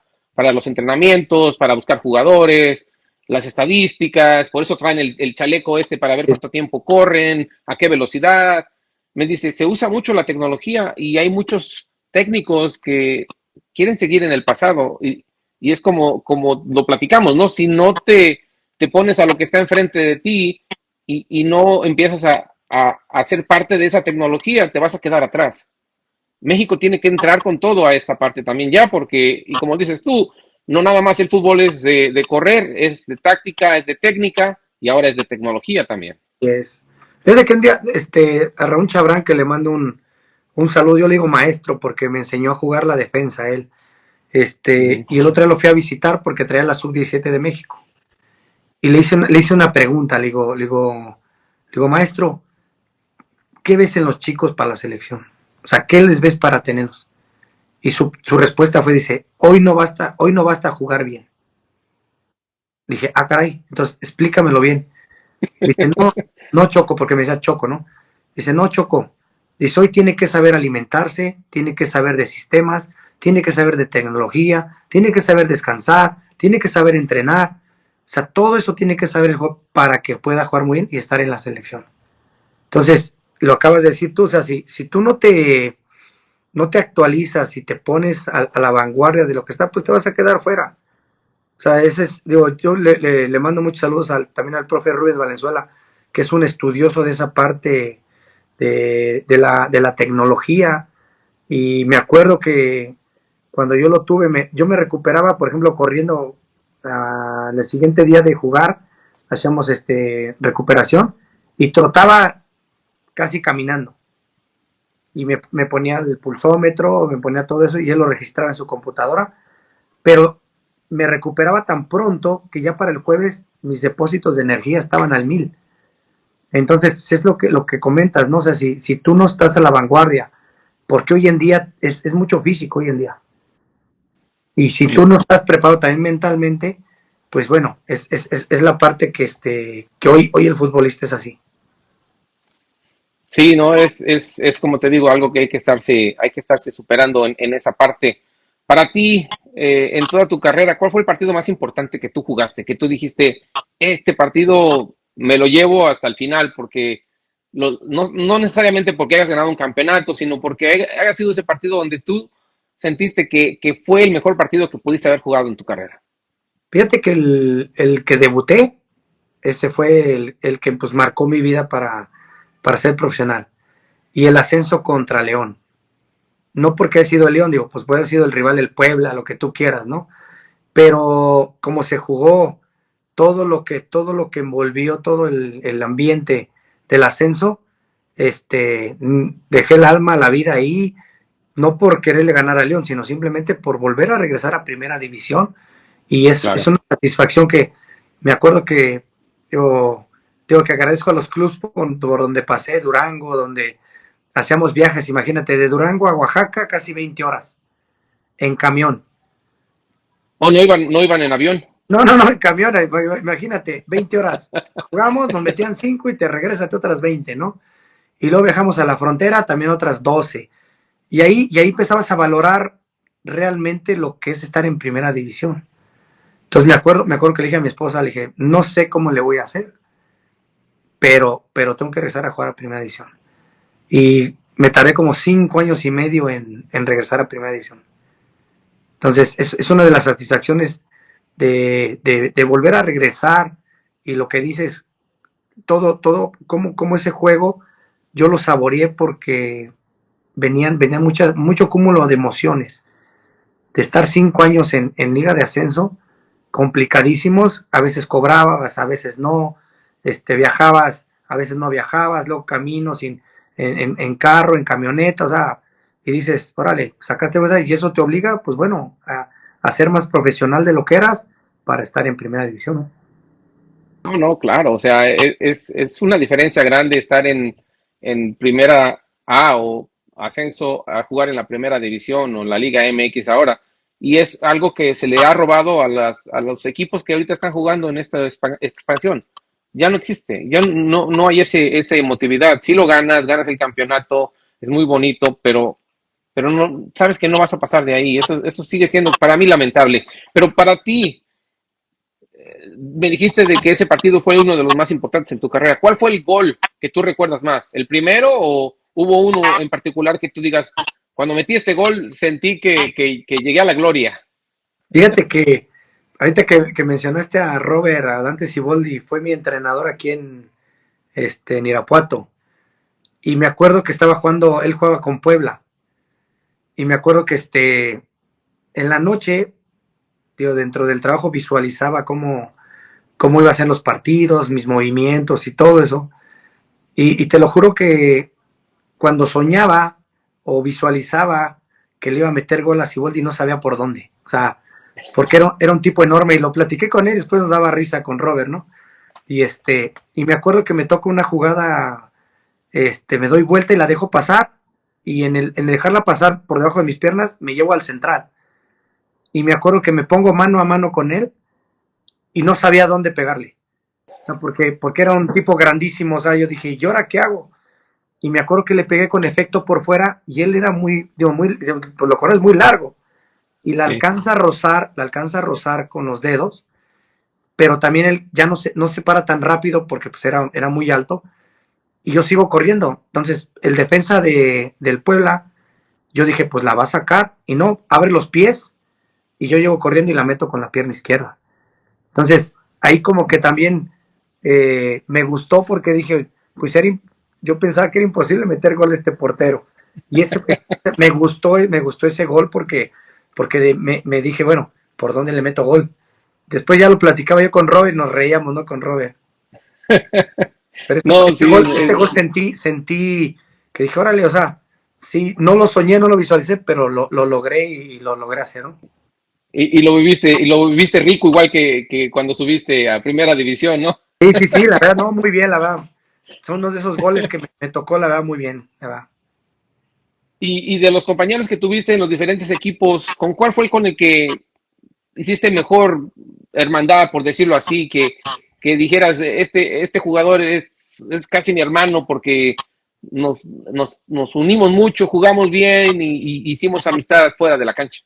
los entrenamientos, para buscar jugadores, las estadísticas, por eso traen el chaleco este para ver cuánto tiempo corren, a qué velocidad. Me dice, se usa mucho la tecnología y hay muchos técnicos que quieren seguir en el pasado y es como lo platicamos, ¿no? Si no te pones a lo que está enfrente de ti y no empiezas a ser parte de esa tecnología, te vas a quedar atrás. México tiene que entrar con todo a esta parte también ya, porque, y como dices tú, no nada más el fútbol es de correr, es de táctica, es de técnica y ahora es de tecnología también. Es de que un día, a Raúl Chabrán que le mando un saludo, yo le digo maestro porque me enseñó a jugar la defensa él. Mm. Y el otro día lo fui a visitar porque traía la sub-17 de México. Y le hice una pregunta, le digo, maestro, ¿qué ves en los chicos para la selección? O sea, ¿qué les ves para tenerlos? Y su respuesta fue, dice, hoy no basta jugar bien. Dije, ah, caray, entonces explícamelo bien. Dice, no Choco, porque me decía Choco, ¿no? Dice, no Choco. Dice, hoy tiene que saber alimentarse, tiene que saber de sistemas, tiene que saber de tecnología, tiene que saber descansar, tiene que saber entrenar. O sea, todo eso tiene que saber el juego para que pueda jugar muy bien y estar en la selección. Entonces, lo acabas de decir tú, o sea, si tú no te actualizas y te pones a la vanguardia de lo que está, pues te vas a quedar fuera. O sea, ese es, digo, yo le mando muchos saludos también al profe Rubens Valenzuela, que es un estudioso de esa parte de la tecnología. Y me acuerdo que cuando yo lo tuve, yo me recuperaba, por ejemplo, corriendo el siguiente día de jugar, hacíamos recuperación y trotaba casi caminando. y me ponía el pulsómetro, me ponía todo eso y él lo registraba en su computadora, pero me recuperaba tan pronto que ya para el jueves mis depósitos de energía estaban al 1000. Entonces, pues, es lo que comentas, ¿no? O sea, si tú no estás a la vanguardia, porque hoy en día es mucho físico hoy en día. Y si tú Sí. no estás preparado también mentalmente, pues bueno, es la parte que hoy el futbolista es así. Sí, no, es como te digo, algo que hay que estarse superando en esa parte. Para ti, en toda tu carrera, ¿cuál fue el partido más importante que tú jugaste? Que tú dijiste, este partido me lo llevo hasta el final, porque no necesariamente porque hayas ganado un campeonato, sino porque haya sido ese partido donde tú sentiste que fue el mejor partido que pudiste haber jugado en tu carrera. Fíjate que el que debuté, ese fue el que pues marcó mi vida para ser profesional. Y el ascenso contra León. No porque haya sido el León, digo, pues puede haber sido el rival del Puebla, lo que tú quieras, ¿no? Pero como se jugó todo lo que envolvió todo el ambiente del ascenso, dejé el alma, la vida ahí, no por quererle ganar a León, sino simplemente por volver a regresar a primera división. Y es Claro. una satisfacción que me acuerdo que yo digo que agradezco a los clubes por donde pasé, Durango, donde hacíamos viajes, imagínate, de Durango a Oaxaca casi 20 horas en camión. Oh, no iban en avión. No, en camión, imagínate, 20 horas. Jugamos, nos metían 5 y te regresas otras 20, ¿no? Y luego viajamos a la frontera, también otras 12. Y ahí empezabas a valorar realmente lo que es estar en primera división. Entonces me acuerdo que le dije a mi esposa, le dije, no sé cómo le voy a hacer, pero tengo que regresar a jugar a primera división. Y me tardé como 5 años y medio en regresar a primera división. Entonces, es una de las satisfacciones de volver a regresar y lo que dices, como ese juego, yo lo saboreé porque venían mucho cúmulo de emociones. De estar 5 años en Liga de Ascenso, complicadísimos, a veces cobrabas, a veces no, viajabas, a veces no viajabas, luego caminos en carro, en camioneta, o sea, y dices, órale, sacaste y eso te obliga, pues bueno, a ser más profesional de lo que eras para estar en primera división, ¿no? No, no, claro, o sea, es una diferencia grande estar en primera A o ascenso a jugar en la primera división o en la Liga MX ahora. Y es algo que se le ha robado a los equipos que ahorita están jugando en esta expansión. Ya no existe, ya no hay esa emotividad. Si lo ganas el campeonato, es muy bonito, pero no, sabes que no vas a pasar de ahí. Eso sigue siendo para mí lamentable. Pero para ti, me dijiste de que ese partido fue uno de los más importantes en tu carrera. ¿Cuál fue el gol que tú recuerdas más? ¿El primero o hubo uno en particular que tú digas, cuando metí este gol sentí que llegué a la gloria? Fíjate que ahorita que mencionaste a Robert, a Dante Siboldi, fue mi entrenador aquí en Irapuato. Y me acuerdo que estaba jugando, él jugaba con Puebla. Y me acuerdo que en la noche, digo, dentro del trabajo visualizaba cómo iba a ser los partidos, mis movimientos y todo eso. Y te lo juro que cuando soñaba o visualizaba que le iba a meter gol a Siboldi no sabía por dónde. O sea, porque era un tipo enorme y lo platiqué con él y después nos daba risa con Robert, ¿no? Y me acuerdo que me toca una jugada, me doy vuelta y la dejo pasar y en el dejarla pasar por debajo de mis piernas me llevo al central. Y me acuerdo que me pongo mano a mano con él y no sabía dónde pegarle. O sea, porque era un tipo grandísimo, o sea, yo dije, ¿y ahora qué hago? Y me acuerdo que le pegué con efecto por fuera y él era pues lo conoces, muy largo. Y Sí. la alcanza a rozar con los dedos, pero también él ya no se para tan rápido porque pues era muy alto y yo sigo corriendo. Entonces, el defensa del Puebla, yo dije, pues la va a sacar y no, abre los pies y yo llego corriendo y la meto con la pierna izquierda. Entonces, ahí como que también me gustó porque dije, pues yo pensaba que era imposible meter gol a este portero. Y me gustó ese gol porque me dije, bueno, ¿por dónde le meto gol? Después ya lo platicaba yo con Robert, nos reíamos, ¿no? Con Robert. Pero ese, No, ese sí, gol, ese gol sentí que dije, órale, o sea, sí, no lo soñé, no lo visualicé, pero lo logré y lo logré hacer, ¿no? Y lo viviste rico, igual que cuando subiste a primera división, ¿no? Sí, sí, sí, la verdad, no, muy bien, la verdad. Son uno de esos goles que me tocó, la verdad, muy bien, la verdad. Y de los compañeros que tuviste en los diferentes equipos, ¿con cuál fue el con el que hiciste mejor hermandad, por decirlo así, que dijeras, este jugador es casi mi hermano porque nos unimos mucho, jugamos bien y hicimos amistad fuera de la cancha?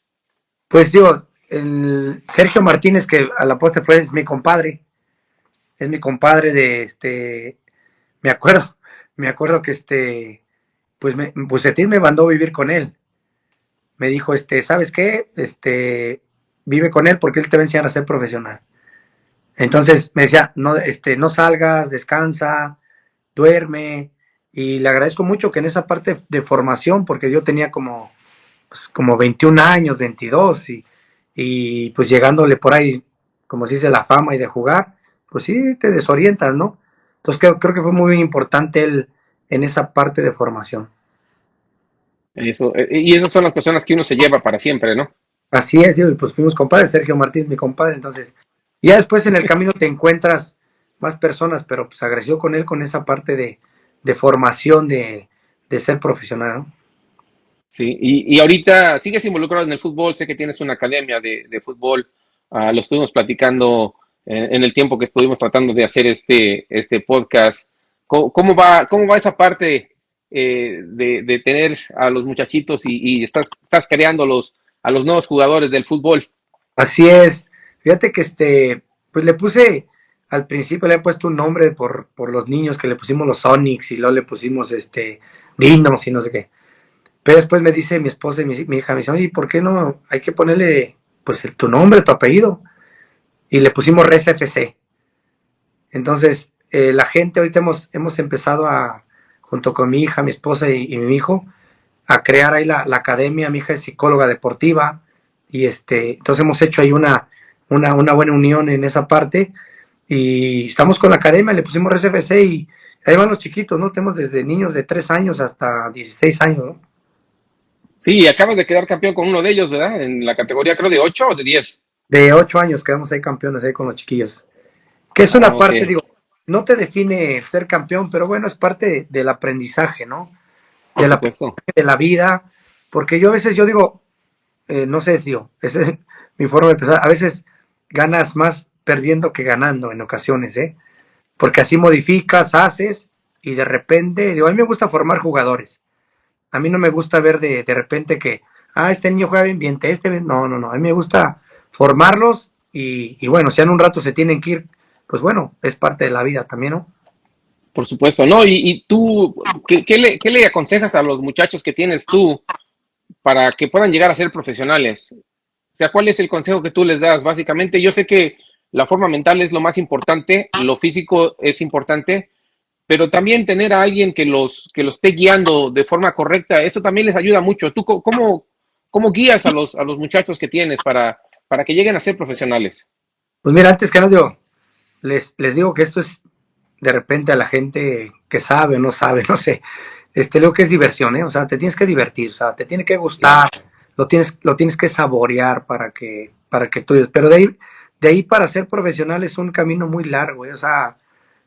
Pues digo, el Sergio Martínez, que a la postre fue, es mi compadre de me acuerdo, me acuerdo que pues Bucetín me mandó a vivir con él. Me dijo, ¿sabes qué? Vive con él porque él te va a enseñar a ser profesional. Entonces me decía, no, no salgas, descansa, duerme. Y le agradezco mucho que en esa parte de formación, porque yo tenía pues, como 21 años, 22, y pues llegándole por ahí, como se dice, la fama y de jugar, pues sí, te desorientas, ¿no? Entonces creo que fue muy importante él en esa parte de formación. Eso, y esas son las personas que uno se lleva para siempre, ¿no? Así es, digo, y pues fuimos compadres, Sergio Martínez, mi compadre, entonces, ya después en el camino te encuentras más personas, pero pues agradeció con él con esa parte de formación de ser profesional, ¿no? Sí, y ahorita sigues involucrado en el fútbol, sé que tienes una academia de fútbol, lo estuvimos platicando en el tiempo que estuvimos tratando de hacer este podcast. Cómo va esa parte de tener a los muchachitos y estás creando a los nuevos jugadores del fútbol? Así es, fíjate que pues le puse, al principio le he puesto un nombre por los niños, que le pusimos los Sonics y luego le pusimos Dinos y no sé qué. Pero después me dice mi esposa y mi hija, me dice, oye, ¿por qué no? Hay que ponerle, pues, tu nombre, tu apellido. Y le pusimos Res FC. Entonces, la gente ahorita hemos empezado junto con mi hija, mi esposa y mi hijo, a crear ahí la academia. Mi hija es psicóloga deportiva y entonces hemos hecho ahí una buena unión en esa parte y estamos con la academia, le pusimos Res FC y ahí van los chiquitos, ¿no? Tenemos desde niños de 3 años hasta 16 años, ¿no? Sí, acabas de quedar campeón con uno de ellos, ¿verdad? En la categoría creo de 8 o de 10. De 8 años quedamos ahí campeones ahí con los chiquillos. Que es una Ah, ok, parte, digo, no te define ser campeón, pero bueno, es parte del aprendizaje, ¿no? por Del supuesto. aprendizaje de la vida, porque yo a veces yo digo, no sé, tío, esa es mi forma de pensar, a veces ganas más perdiendo que ganando en ocasiones, ¿eh? Porque así modificas, haces y de repente, digo, a mí me gusta formar jugadores, a mí no me gusta ver de repente que, este niño juega bien, bien, no, no, no, a mí me gusta formarlos y bueno, si en un rato se tienen que ir, pues bueno, es parte de la vida también, ¿no? Por supuesto, ¿no? Y tú, qué le aconsejas a los muchachos que tienes tú para que puedan llegar a ser profesionales? O sea, ¿cuál es el consejo que tú les das? Básicamente, yo sé que la forma mental es lo más importante, lo físico es importante, pero también tener a alguien que los esté guiando de forma correcta, eso también les ayuda mucho. ¿Tú cómo guías a a los muchachos que tienes para que lleguen a ser profesionales? Pues mira, antes que nada, digo, les digo que esto es de repente a la gente que sabe o no sabe, no sé, digo que es diversión, ¿eh? O sea, te tienes que divertir, o sea, te tiene que Claro, gustar, lo tienes que saborear para que tú, pero de ahí para ser profesional es un camino muy largo, ¿eh? O sea,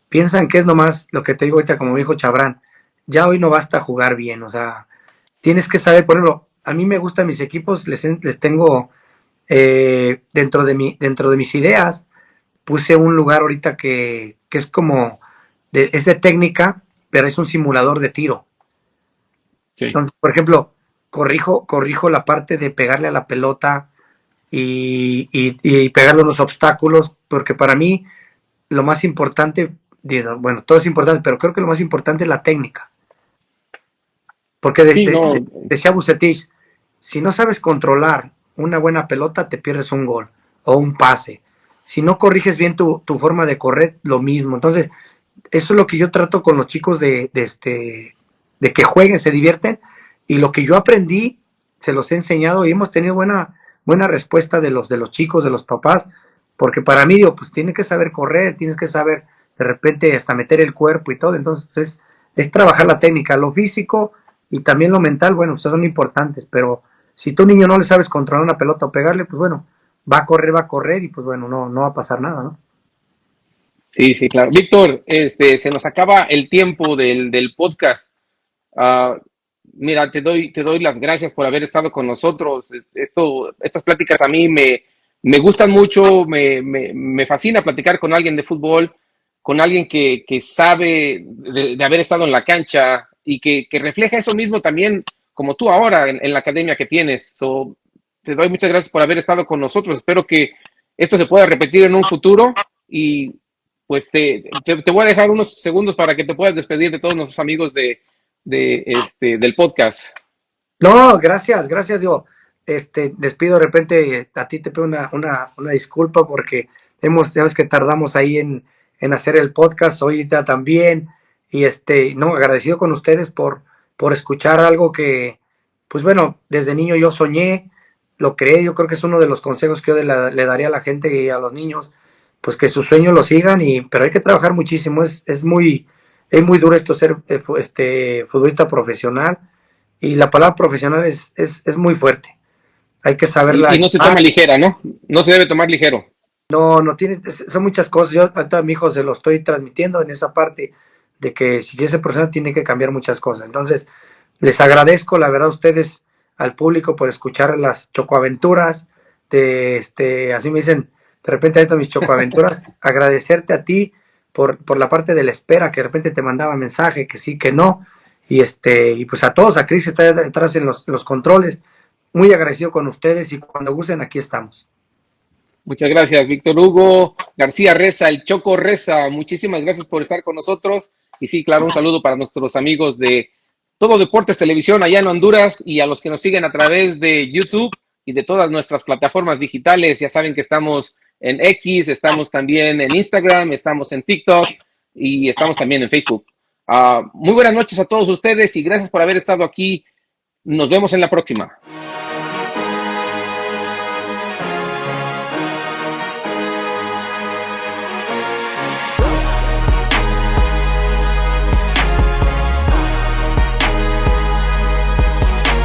piensan que es nomás lo que te digo ahorita, como me dijo Chabrán, ya hoy no basta jugar bien, o sea, tienes que saber, por ejemplo, a mí me gustan mis equipos, les tengo dentro de mis ideas, puse un lugar ahorita que es como, es de técnica, pero es un simulador de tiro. sí. Entonces, por ejemplo, corrijo la parte de pegarle a la pelota y pegarle a los obstáculos, porque para mí lo más importante, bueno, todo es importante, pero creo que lo más importante es la técnica. Porque Sí, no, decía Bucetich, si no sabes controlar una buena pelota, te pierdes un gol o un pase. Si no corriges bien tu forma de correr, lo mismo. Entonces, eso es lo que yo trato con los chicos de que jueguen, se divierten, y lo que yo aprendí, se los he enseñado y hemos tenido buena respuesta de los chicos, de los papás, porque para mí, digo, pues tienes que saber correr, tienes que saber de repente hasta meter el cuerpo y todo, entonces es trabajar la técnica, lo físico, y también lo mental, bueno, pues son importantes, pero si tu niño no le sabes controlar una pelota o pegarle, pues bueno, va a correr y pues bueno, no va a pasar nada, ¿no? Sí, sí, claro. Víctor, se nos acaba el tiempo del podcast. Ah, mira, te doy las gracias por haber estado con nosotros. Estas pláticas a mí me gustan mucho, me fascina platicar con alguien de fútbol, con alguien que sabe de haber estado en la cancha y que refleja eso mismo también, como tú ahora en la academia que tienes. So, te doy muchas gracias por haber estado con nosotros. Espero que esto se pueda repetir en un futuro y pues te voy a dejar unos segundos para que te puedas despedir de todos nuestros amigos del podcast. No, gracias, digo, despido de repente, a ti te pido una disculpa porque ya ves que tardamos ahí en hacer el podcast, ahorita también, y no, agradecido con ustedes por escuchar algo que, pues bueno, desde niño yo soñé, lo creé, yo creo que es uno de los consejos que yo le daría a la gente y a los niños, pues que sus sueños lo sigan, pero hay que trabajar muchísimo, es muy duro esto ser futbolista profesional, y la palabra profesional es muy fuerte. Hay que saberla Y no se llevar. toma ligera, ¿no? No se debe tomar ligero. No tiene, son muchas cosas. Yo a mi hijo se lo estoy transmitiendo en esa parte de que si quiere ser profesional tiene que cambiar muchas cosas. Entonces, les agradezco, la verdad, a ustedes, al público, por escuchar las chocoaventuras. Así me dicen, de repente, ahorita mis chocoaventuras. Agradecerte a ti por la parte de la espera, que de repente te mandaba mensaje, que sí, que no. Y pues a todos, a Cris que está detrás en los controles. Muy agradecido con ustedes y cuando gusten, aquí estamos. Muchas gracias, Víctor Hugo García Reza, el Choco Reza. Muchísimas gracias por estar con nosotros. Y sí, claro, un saludo para nuestros amigos de Todo Deportes Televisión allá en Honduras y a los que nos siguen a través de YouTube y de todas nuestras plataformas digitales. Ya saben que estamos en X, estamos también en Instagram, estamos en TikTok y estamos también en Facebook. Muy buenas noches a todos ustedes y gracias por haber estado aquí. Nos vemos en la próxima.